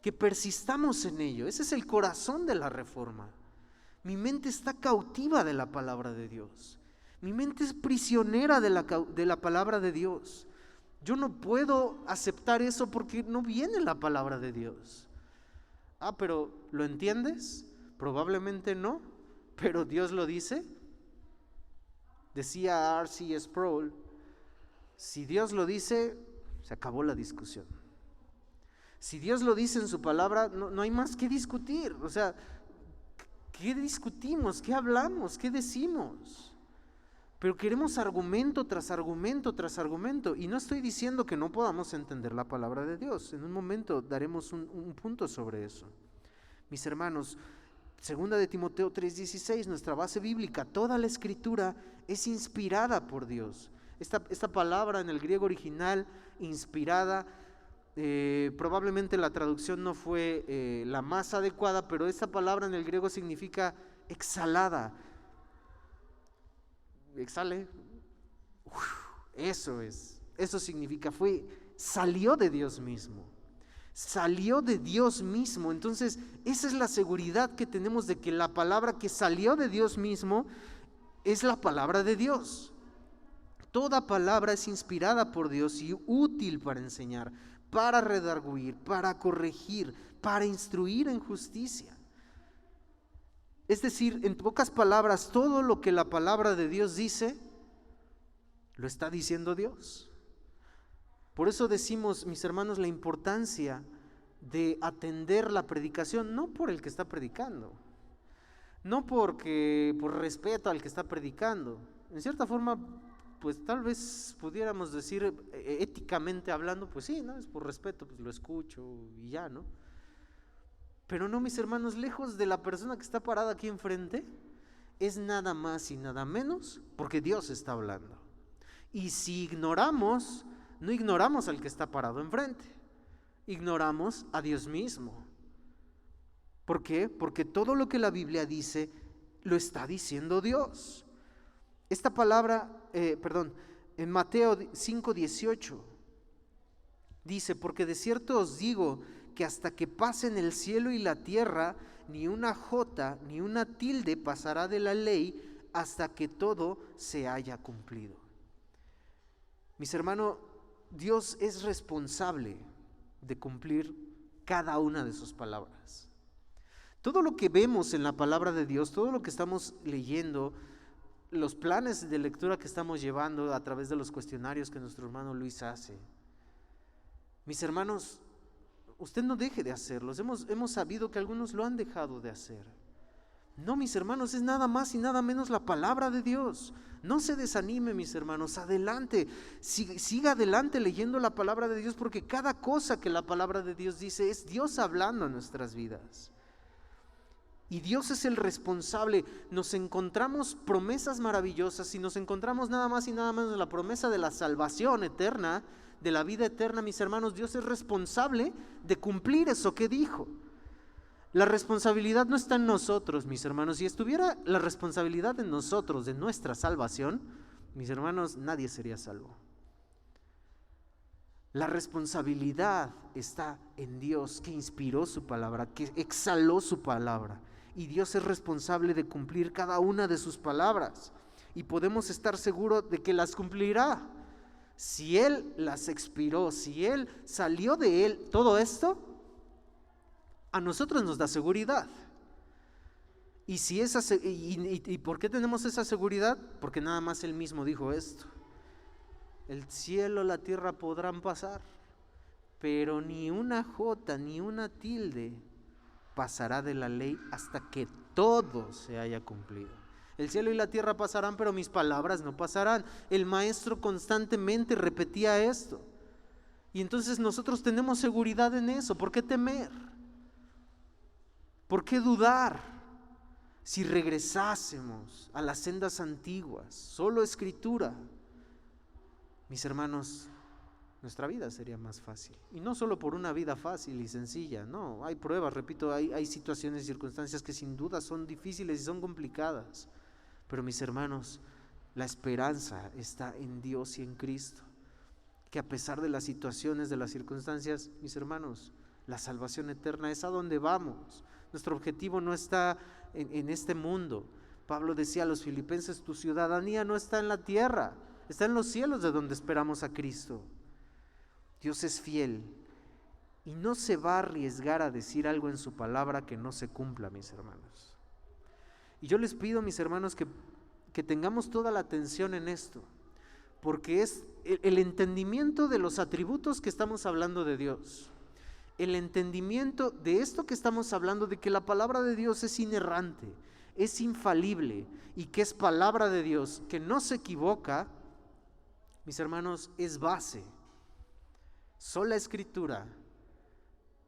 que persistamos en ello. Ese es el corazón de la Reforma. Mi mente está cautiva de la palabra de Dios. Mi mente es prisionera de la palabra de Dios. Yo no puedo aceptar eso porque no viene la palabra de Dios. Pero ¿lo entiendes? Probablemente no, pero Dios lo dice. Decía R.C. Sproul: si Dios lo dice, se acabó la discusión. Si Dios lo dice en su palabra, no hay más que discutir. O sea, ¿qué discutimos? ¿Qué hablamos? ¿Qué decimos? Pero queremos argumento tras argumento tras argumento. Y no estoy diciendo que no podamos entender la palabra de Dios. En un momento daremos un punto sobre eso. Mis hermanos, 2 de Timoteo 3:16, nuestra base bíblica: toda la Escritura es inspirada por Dios. Esta palabra en el griego original, inspirada, probablemente la traducción no fue la más adecuada, pero esta palabra en el griego significa exhalada. Exhale. Eso significa, salió de Dios mismo. Salió de Dios mismo. Entonces, esa es la seguridad que tenemos de que la palabra que salió de Dios mismo es la palabra de Dios. Toda palabra es inspirada por Dios y útil para enseñar, para redarguir, para corregir, para instruir en justicia. Es decir, en pocas palabras, todo lo que la palabra de Dios dice, lo está diciendo Dios. Por eso decimos, mis hermanos, la importancia de atender la predicación, no por el que está predicando, no por respeto al que está predicando. En cierta forma, pues tal vez pudiéramos decir, éticamente hablando, pues sí, ¿no? Es por respeto, pues lo escucho y ya, ¿no? Pero no, mis hermanos, lejos de la persona que está parada aquí enfrente, es nada más y nada menos porque Dios está hablando. Y si ignoramos, no ignoramos al que está parado enfrente, ignoramos a Dios mismo. ¿Por qué? Porque todo lo que la Biblia dice, lo está diciendo Dios. Esta palabra, en Mateo 5:18, dice: porque de cierto os digo que hasta que pasen el cielo y la tierra, ni una jota ni una tilde pasará de la ley hasta que todo se haya cumplido. Mis hermanos, Dios es responsable de cumplir cada una de sus palabras. Todo lo que vemos en la palabra de Dios, todo lo que estamos leyendo, los planes de lectura que estamos llevando a través de los cuestionarios que nuestro hermano Luis hace, mis hermanos, usted no deje de hacerlos. Hemos sabido que algunos lo han dejado de hacer. No, mis hermanos, es nada más y nada menos la palabra de Dios. No se desanime, mis hermanos, adelante, siga adelante leyendo la palabra de Dios, porque cada cosa que la palabra de Dios dice es Dios hablando a nuestras vidas. Y Dios es el responsable. Nos encontramos promesas maravillosas y nos encontramos nada más y nada menos la promesa de la salvación eterna, de la vida eterna, mis hermanos. Dios es responsable de cumplir eso que dijo. La responsabilidad no está en nosotros, mis hermanos. Si estuviera la responsabilidad en nosotros, de nuestra salvación, mis hermanos, nadie sería salvo. La responsabilidad está en Dios, que inspiró su palabra, que exhaló su palabra. Y Dios es responsable de cumplir cada una de sus palabras. Y podemos estar seguros de que las cumplirá. Si Él las expiró, si Él salió de Él, todo esto a nosotros nos da seguridad. ¿Y por qué tenemos esa seguridad? Porque nada más Él mismo dijo esto: el cielo, la tierra podrán pasar, pero ni una jota ni una tilde pasará de la ley hasta que todo se haya cumplido. El cielo y la tierra pasarán, pero mis palabras no pasarán. El maestro constantemente repetía esto. Y entonces nosotros tenemos seguridad en eso. ¿Por qué temer? ¿Por qué dudar? Si regresásemos a las sendas antiguas, solo escritura, mis hermanos, nuestra vida sería más fácil. Y no solo por una vida fácil y sencilla, no, hay pruebas, repito, hay situaciones y circunstancias que sin duda son difíciles y son complicadas. Pero mis hermanos, la esperanza está en Dios y en Cristo, que a pesar de las situaciones, de las circunstancias, mis hermanos, la salvación eterna es a donde vamos. Nuestro objetivo no está en este mundo. Pablo decía a los filipenses: tu ciudadanía no está en la tierra, está en los cielos, de donde esperamos a Cristo. Dios es fiel y no se va a arriesgar a decir algo en su palabra que no se cumpla, mis hermanos. Y yo les pido, mis hermanos, que tengamos toda la atención en esto, porque es el entendimiento de los atributos que estamos hablando de Dios. El entendimiento de esto que estamos hablando, de que la palabra de Dios es inerrante, es infalible y que es palabra de Dios, que no se equivoca, mis hermanos, es base. Sola escritura,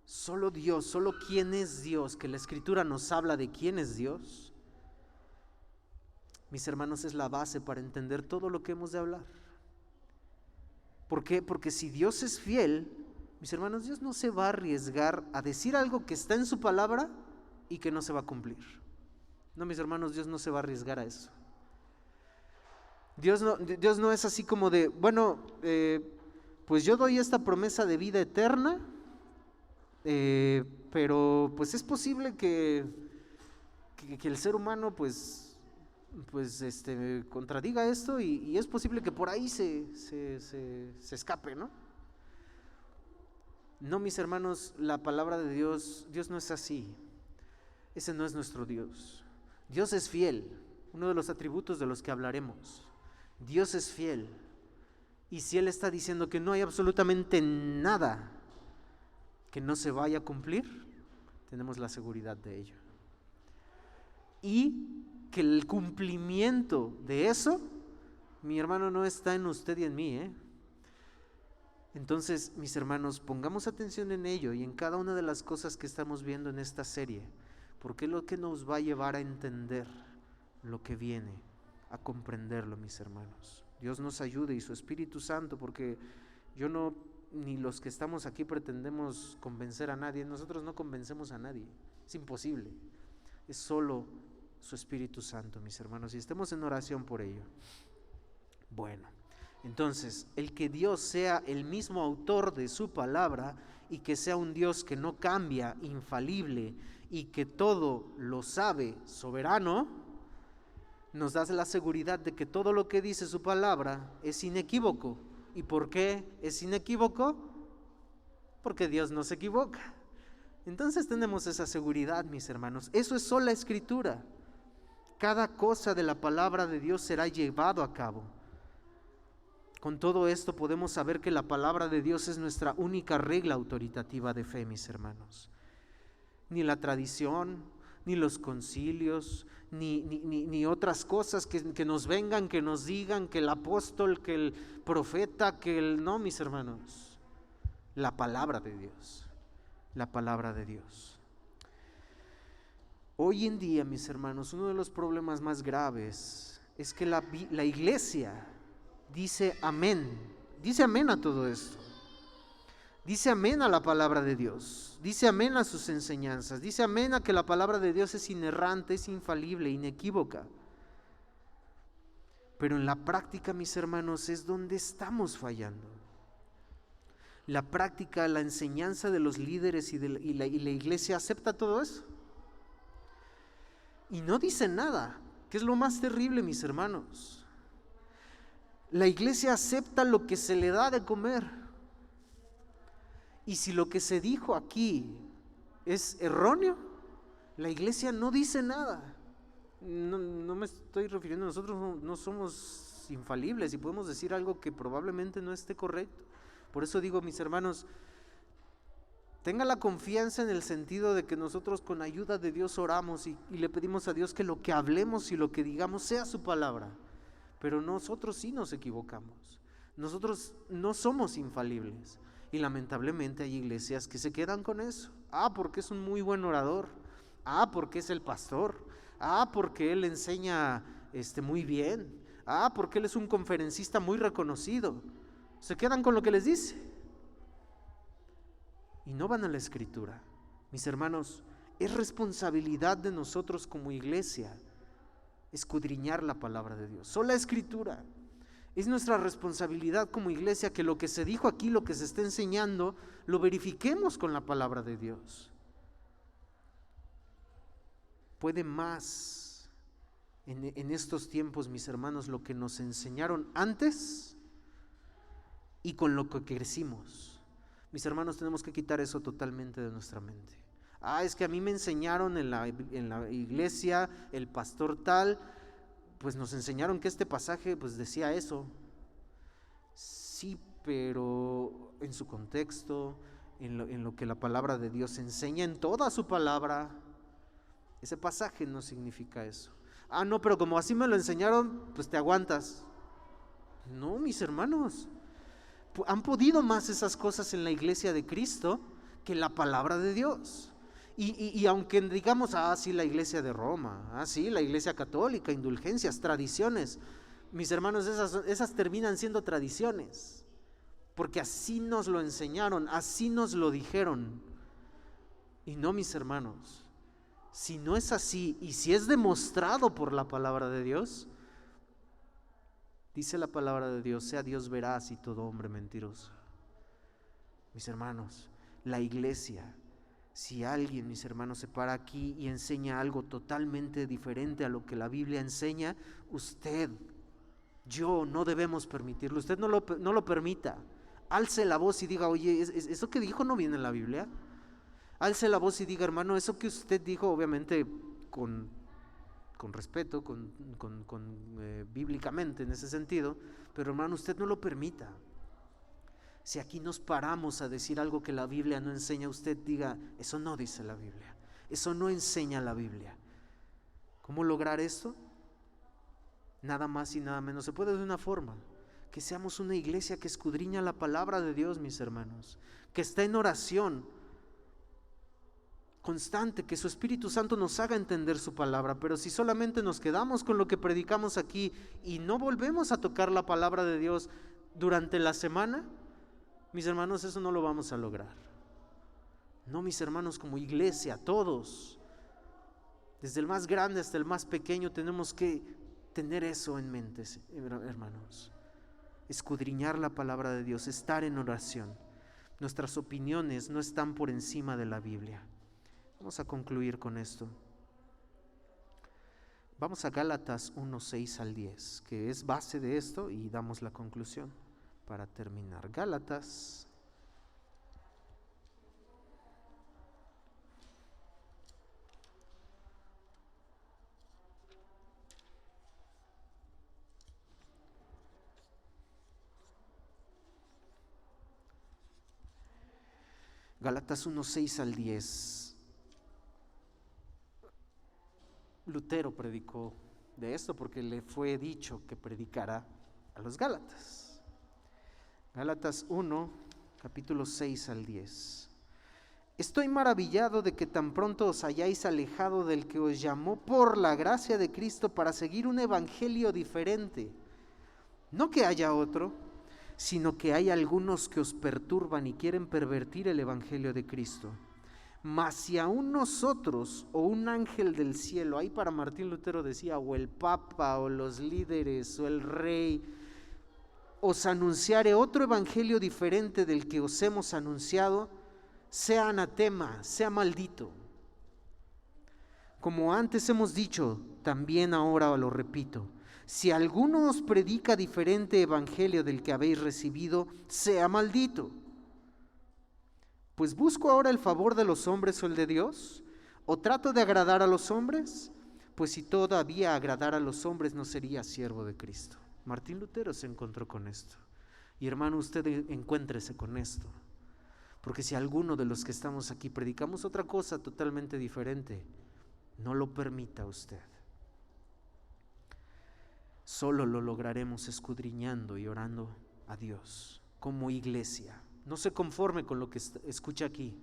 solo Dios, solo quién es Dios, que la escritura nos habla de quién es Dios, mis hermanos, es la base para entender todo lo que hemos de hablar. ¿Por qué? Porque si Dios es fiel, mis hermanos, Dios no se va a arriesgar a decir algo que está en su palabra y que no se va a cumplir. No, mis hermanos, Dios no se va a arriesgar a eso. Dios no es así como de, bueno, pues yo doy esta promesa de vida eterna, pero pues es posible que el ser humano pues contradiga esto y es posible que por ahí se escape, ¿no? No, mis hermanos, la palabra de Dios no es así. Ese no es nuestro Dios. Dios es fiel, uno de los atributos de los que hablaremos. Dios es fiel. Y si Él está diciendo que no hay absolutamente nada que no se vaya a cumplir, tenemos la seguridad de ello. Y que el cumplimiento de eso, mi hermano, no está en usted y en mí, Entonces, mis hermanos, pongamos atención en ello y en cada una de las cosas que estamos viendo en esta serie, porque es lo que nos va a llevar a entender lo que viene, a comprenderlo, mis hermanos. Dios nos ayude y su Espíritu Santo, porque yo no, ni los que estamos aquí pretendemos convencer a nadie. Nosotros no convencemos a nadie, es imposible. Es solo su Espíritu Santo, mis hermanos, y estemos en oración por ello. Bueno, entonces, el que Dios sea el mismo autor de su palabra y que sea un Dios que no cambia, infalible y que todo lo sabe, soberano, nos da la seguridad de que todo lo que dice su palabra es inequívoco. ¿Y por qué es inequívoco? Porque Dios no se equivoca. Entonces tenemos esa seguridad, mis hermanos. Eso es sola escritura. Cada cosa de la palabra de Dios será llevado a cabo. Con todo esto podemos saber que la palabra de Dios es nuestra única regla autoritativa de fe, mis hermanos. Ni la tradición, ni los concilios, ni otras cosas que nos vengan, que nos digan, que el apóstol, que el profeta, no, mis hermanos. La palabra de Dios, la palabra de Dios. Hoy en día, mis hermanos, uno de los problemas más graves es que la iglesia dice amén a todo esto. Dice amén a la palabra de Dios, dice amén a sus enseñanzas, dice amén a que la palabra de Dios es inerrante, es infalible, inequívoca. Pero en la práctica, mis hermanos, es donde estamos fallando. La práctica, la enseñanza de los líderes y la iglesia acepta todo eso. Y no dice nada, que es lo más terrible, mis hermanos. La iglesia acepta lo que se le da de comer. Y si lo que se dijo aquí es erróneo, la iglesia no dice nada. No me estoy refiriendo, nosotros no somos infalibles y podemos decir algo que probablemente no esté correcto. Por eso digo, mis hermanos, tenga la confianza en el sentido de que nosotros con ayuda de Dios oramos y le pedimos a Dios que lo que hablemos y lo que digamos sea su palabra. Pero nosotros sí nos equivocamos. Nosotros no somos infalibles. Y lamentablemente hay iglesias que se quedan con eso. Porque es un muy buen orador. Porque es el pastor. Porque él enseña muy bien. Porque él es un conferencista muy reconocido. Se quedan con lo que les dice. Y no van a la Escritura. Mis hermanos, es responsabilidad de nosotros como iglesia escudriñar la palabra de Dios. Sola Escritura. Es nuestra responsabilidad como iglesia que lo que se dijo aquí, lo que se está enseñando, lo verifiquemos con la palabra de Dios. Puede más en estos tiempos, mis hermanos, lo que nos enseñaron antes y con lo que crecimos. Mis hermanos, tenemos que quitar eso totalmente de nuestra mente. Es que a mí me enseñaron en la iglesia, el pastor tal, pues nos enseñaron que este pasaje pues decía eso. Sí, pero en su contexto, en lo que la palabra de Dios enseña en toda su palabra, ese pasaje no significa eso. No, pero como así me lo enseñaron, pues te aguantas. No, mis hermanos, han podido más esas cosas en la iglesia de Cristo que la palabra de Dios. Y aunque digamos, sí, la iglesia de Roma, sí, la iglesia católica, indulgencias, tradiciones, mis hermanos, esas terminan siendo tradiciones, porque así nos lo enseñaron, así nos lo dijeron. Y no, mis hermanos, si no es así y si es demostrado por la palabra de Dios, dice la palabra de Dios, sea Dios veraz y todo hombre mentiroso. Mis hermanos, la iglesia, si alguien, mis hermanos, se para aquí y enseña algo totalmente diferente a lo que la Biblia enseña, usted, yo, no debemos permitirlo. Usted no lo permita. Alce la voz y diga, oye, ¿eso que dijo no viene en la Biblia? Alce la voz y diga, hermano, eso que usted dijo, obviamente con respeto, bíblicamente en ese sentido, pero hermano, usted no lo permita. Si aquí nos paramos a decir algo que la Biblia no enseña, usted diga, eso no dice la Biblia, eso no enseña la Biblia. ¿Cómo lograr esto? Nada más y nada menos, se puede de una forma, que seamos una iglesia que escudriña la palabra de Dios, mis hermanos, que está en oración constante, que su Espíritu Santo nos haga entender su palabra. Pero si solamente nos quedamos con lo que predicamos aquí y no volvemos a tocar la palabra de Dios durante la semana, mis hermanos, eso no lo vamos a lograr. No, mis hermanos, como iglesia, todos, desde el más grande hasta el más pequeño, tenemos que tener eso en mente, hermanos. Escudriñar la palabra de Dios, estar en oración. Nuestras opiniones no están por encima de la Biblia. Vamos a concluir con esto. Vamos a Gálatas 1, 6 al 10, que es base de esto, y damos la conclusión para terminar. Gálatas Gálatas 1, 6 al 10. Lutero predicó de esto porque le fue dicho que predicara a los Gálatas. Gálatas 1, capítulo 6 al 10. Estoy maravillado de que tan pronto os hayáis alejado del que os llamó por la gracia de Cristo para seguir un evangelio diferente. No que haya otro, sino que hay algunos que os perturban y quieren pervertir el evangelio de Cristo. Mas si aún nosotros o un ángel del cielo, ahí para Martín Lutero decía, o el Papa o los líderes o el rey, os anunciare otro evangelio diferente del que os hemos anunciado, sea anatema, sea maldito. Como antes hemos dicho, también ahora lo repito, si alguno os predica diferente evangelio del que habéis recibido, sea maldito. Pues busco ahora el favor de los hombres o el de Dios, o trato de agradar a los hombres, pues si todavía agradara a los hombres no sería siervo de Cristo. Martín Lutero se encontró con esto. Y hermano, usted encuéntrese con esto. Porque si alguno de los que estamos aquí predicamos otra cosa totalmente diferente, no lo permita usted. Solo lo lograremos escudriñando y orando a Dios como iglesia. No se conforme con lo que escucha aquí.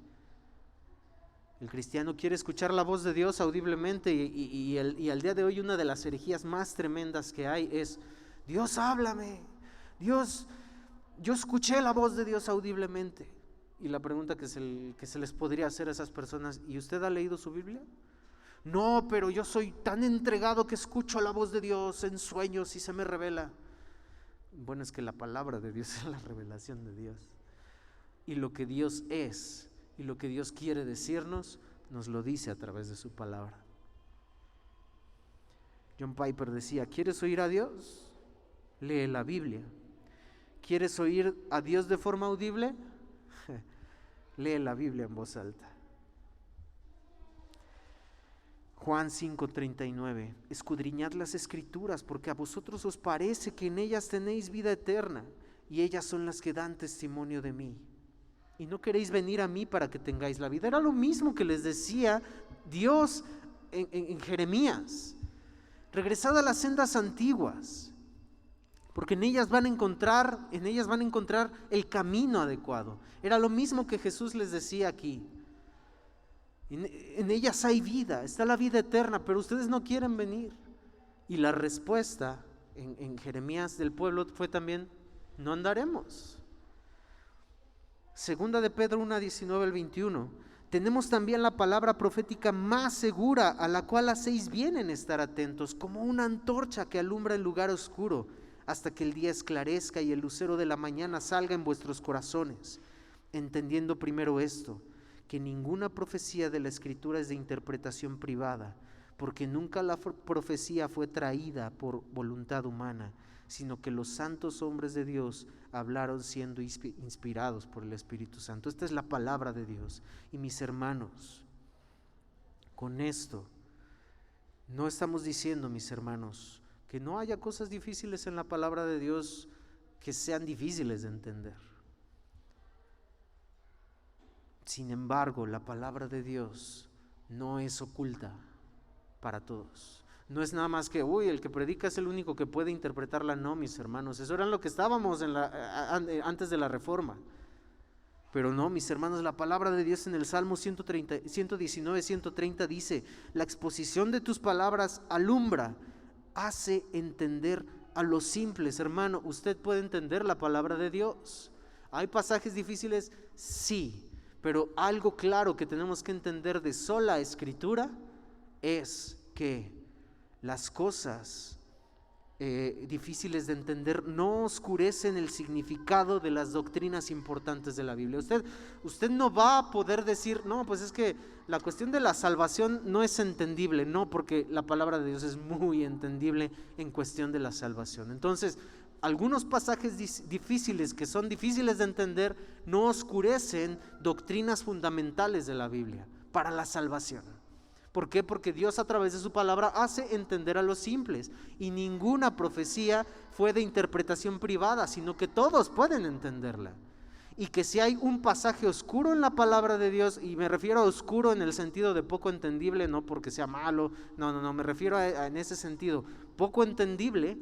El cristiano quiere escuchar la voz de Dios audiblemente y al día de hoy una de las herejías más tremendas que hay es: Dios, háblame. Dios, yo escuché la voz de Dios audiblemente. Y la pregunta que se les podría hacer a esas personas: ¿y usted ha leído su Biblia? No, pero yo soy tan entregado que escucho la voz de Dios en sueños y se me revela. Bueno, es que la palabra de Dios es la revelación de Dios. Y lo que Dios es y lo que Dios quiere decirnos, nos lo dice a través de su palabra. John Piper decía: ¿quieres oír a Dios? Lee la Biblia. ¿Quieres oír a Dios de forma audible? Lee la Biblia en voz alta. Juan 5:39. Escudriñad las Escrituras, porque a vosotros os parece que en ellas tenéis vida eterna, y ellas son las que dan testimonio de mí. Y no queréis venir a mí para que tengáis la vida. Era lo mismo que les decía Dios en Jeremías. Regresad a las sendas antiguas, porque en ellas van a encontrar el camino adecuado. Era lo mismo que Jesús les decía aquí. En ellas hay vida, está la vida eterna, pero ustedes no quieren venir. Y la respuesta en Jeremías del pueblo fue también: no andaremos. Segunda de Pedro 1, 19 al 21. Tenemos también la palabra profética más segura, a la cual hacéis bien en estar atentos, como una antorcha que alumbra el lugar oscuro, hasta que el día esclarezca y el lucero de la mañana salga en vuestros corazones, entendiendo primero esto, que ninguna profecía de la Escritura es de interpretación privada, porque nunca la profecía fue traída por voluntad humana, sino que los santos hombres de Dios hablaron siendo inspirados por el Espíritu Santo. Esta es la palabra de Dios. Y mis hermanos, con esto no estamos diciendo, mis hermanos, que no haya cosas difíciles en la palabra de Dios que sean difíciles de entender. Sin embargo, la palabra de Dios no es oculta para todos. No es nada más que, el que predica es el único que puede interpretarla. No, mis hermanos, eso era lo que estábamos antes de la Reforma. Pero no, mis hermanos, la palabra de Dios en el Salmo 119, 130 dice: la exposición de tus palabras alumbra, hace entender a los simples. Hermano, ¿usted puede entender la palabra de Dios? ¿Hay pasajes difíciles? Sí, pero algo claro que tenemos que entender de sola Escritura es que las cosas difíciles de entender no oscurecen el significado de las doctrinas importantes de la Biblia. Usted no va a poder decir: no, pues es que la cuestión de la salvación no es entendible. No, porque la palabra de Dios es muy entendible en cuestión de la salvación. Entonces, algunos pasajes difíciles que son difíciles de entender no oscurecen doctrinas fundamentales de la Biblia para la salvación. ¿Por qué? Porque Dios a través de su palabra hace entender a los simples, y ninguna profecía fue de interpretación privada, sino que todos pueden entenderla. y que si hay un pasaje oscuro en la palabra de Dios, y me refiero a oscuro en el sentido de poco entendible, no porque sea malo, no, me refiero en ese sentido, poco entendible,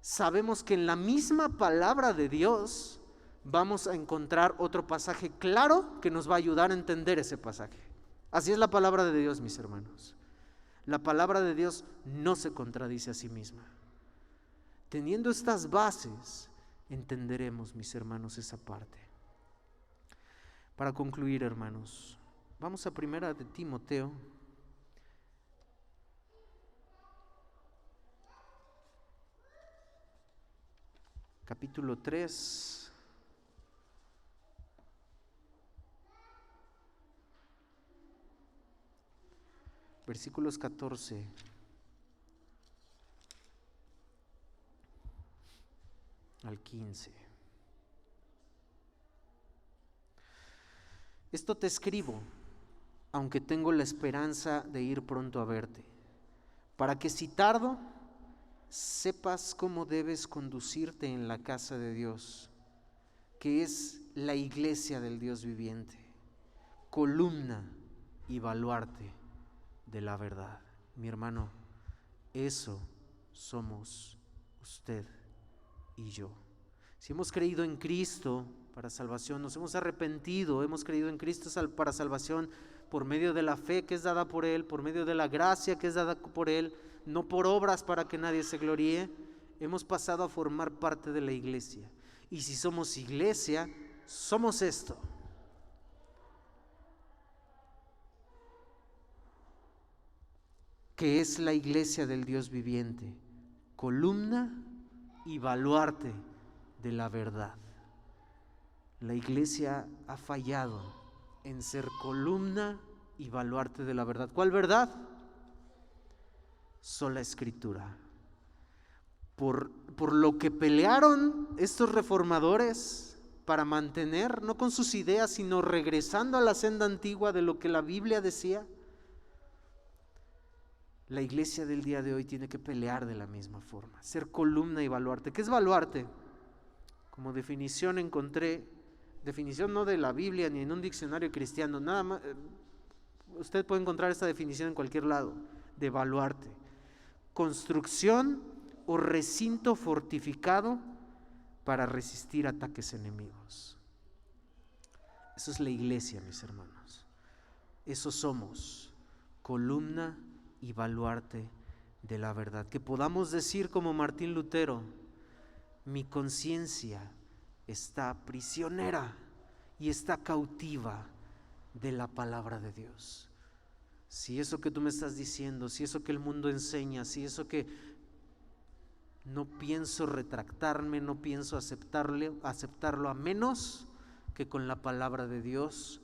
sabemos que en la misma palabra de Dios vamos a encontrar otro pasaje claro que nos va a ayudar a entender ese pasaje. Así es la palabra de Dios, mis hermanos. La palabra de Dios no se contradice a sí misma. Teniendo estas bases, entenderemos, mis hermanos, esa parte. Para concluir, hermanos, vamos a 1 de Timoteo, capítulo 3, versículos 14 al 15. Esto te escribo, aunque tengo la esperanza de ir pronto a verte, para que si tardo, sepas cómo debes conducirte en la casa de Dios, que es la iglesia del Dios viviente, columna y baluarte de la verdad. Mi hermano, eso somos usted y yo. Si hemos creído en Cristo para salvación, nos hemos arrepentido, hemos creído en Cristo para salvación por medio de la fe que es dada por Él, por medio de la gracia que es dada por Él, no por obras para que nadie se gloríe, hemos pasado a formar parte de la iglesia. Y si somos iglesia, somos esto. Que es la iglesia del Dios viviente, columna y baluarte de la verdad. La iglesia ha fallado en ser columna y baluarte de la verdad. ¿Cuál verdad? Sola Escritura. Por lo que pelearon estos reformadores para mantener, no con sus ideas, sino regresando a la senda antigua de lo que la Biblia decía, la iglesia del día de hoy tiene que pelear de la misma forma, ser columna y baluarte. ¿Qué es baluarte? Como definición encontré, definición no de la Biblia ni en un diccionario cristiano, nada más, usted puede encontrar esta definición en cualquier lado, de baluarte. Construcción o recinto fortificado para resistir ataques enemigos. Eso es la iglesia, mis hermanos. Eso somos, columna y baluarte de la verdad. Que podamos decir como Martín Lutero: mi conciencia está prisionera y está cautiva de la palabra de Dios. Si eso que tú me estás diciendo, si eso que el mundo enseña, si eso que no pienso retractarme, no pienso aceptarlo a menos que con la palabra de Dios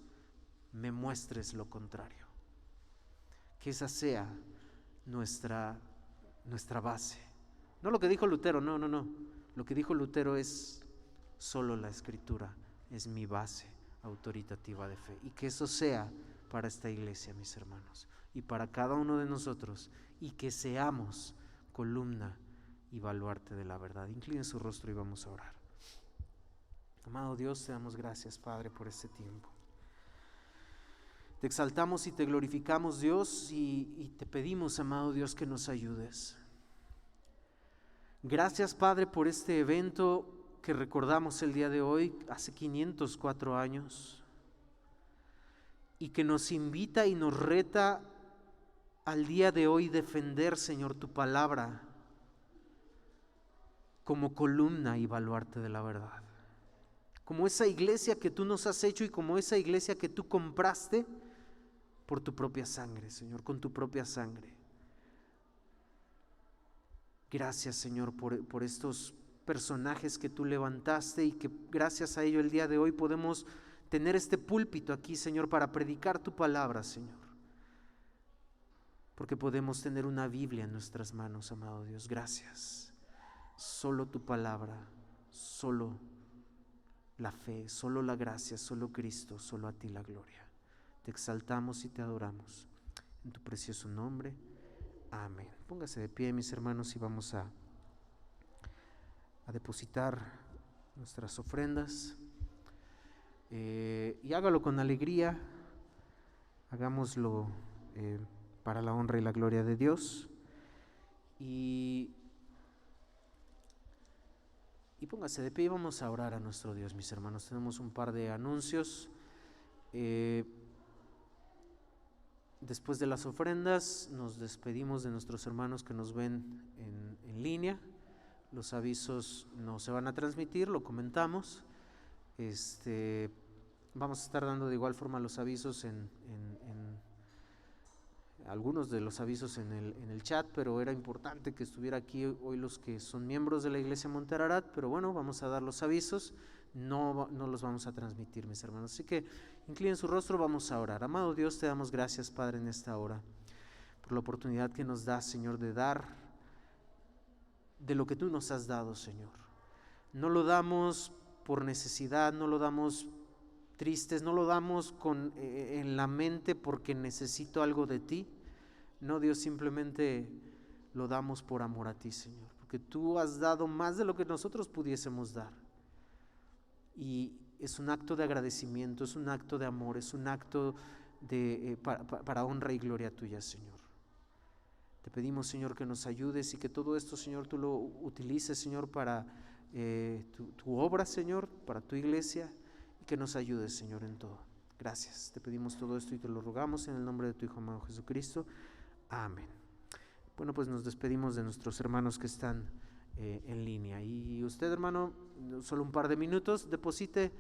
me muestres lo contrario. Que esa sea nuestra base. No lo que dijo Lutero, no. Lo que dijo Lutero es solo la Escritura, es mi base autoritativa de fe. Y que eso sea para esta iglesia, mis hermanos, y para cada uno de nosotros, y que seamos columna y baluarte de la verdad. Inclinen su rostro y vamos a orar. Amado Dios, te damos gracias, Padre, por este tiempo. Te exaltamos y te glorificamos, Dios, y te pedimos, amado Dios, que nos ayudes. Gracias, Padre, por este evento que recordamos el día de hoy, hace 504 años, y que nos invita y nos reta al día de hoy defender, Señor, tu palabra como columna y baluarte de la verdad. Como esa iglesia que tú nos has hecho y como esa iglesia que tú compraste por tu propia sangre, Señor, con tu propia sangre. Gracias, Señor, por estos personajes que tú levantaste y que gracias a ello el día de hoy podemos tener este púlpito aquí, Señor, para predicar tu palabra, Señor. Porque podemos tener una Biblia en nuestras manos, amado Dios. Gracias. Solo tu palabra, solo la fe, solo la gracia, solo Cristo, solo a ti la gloria. Te exaltamos y te adoramos. En tu precioso nombre. Amén. Póngase de pie, mis hermanos, y vamos a depositar nuestras ofrendas. Y hágalo con alegría, hagámoslo para la honra y la gloria de Dios. Y póngase de pie y vamos a orar a nuestro Dios, mis hermanos. Tenemos un par de anuncios. Después de las ofrendas nos despedimos de nuestros hermanos que nos ven en línea. Los avisos no se van a transmitir, lo comentamos. Vamos a estar dando de igual forma los avisos algunos de los avisos en el chat, pero era importante que estuviera aquí hoy los que son miembros de la Iglesia Monterarat. Pero bueno, vamos a dar los avisos, no los vamos a transmitir, mis hermanos. Así que inclinen su rostro, vamos a orar. Amado Dios, te damos gracias, Padre, en esta hora, por la oportunidad que nos das, Señor, de dar de lo que tú nos has dado, Señor. No lo damos por necesidad, no lo damos tristes, no lo damos en la mente porque necesito algo de ti. No, Dios, simplemente lo damos por amor a ti, Señor, porque tú has dado más de lo que nosotros pudiésemos dar. Y es un acto de agradecimiento, es un acto de amor, es un acto para honra y gloria tuya, Señor. Te pedimos, Señor, que nos ayudes y que todo esto, Señor, tú lo utilices, Señor, para tu obra, Señor, para tu iglesia, y que nos ayudes, Señor, en todo. Gracias. Te pedimos todo esto y te lo rogamos en el nombre de tu Hijo amado Jesucristo. Amén. Bueno, pues nos despedimos de nuestros hermanos que están en línea. Y usted, hermano, solo un par de minutos, deposite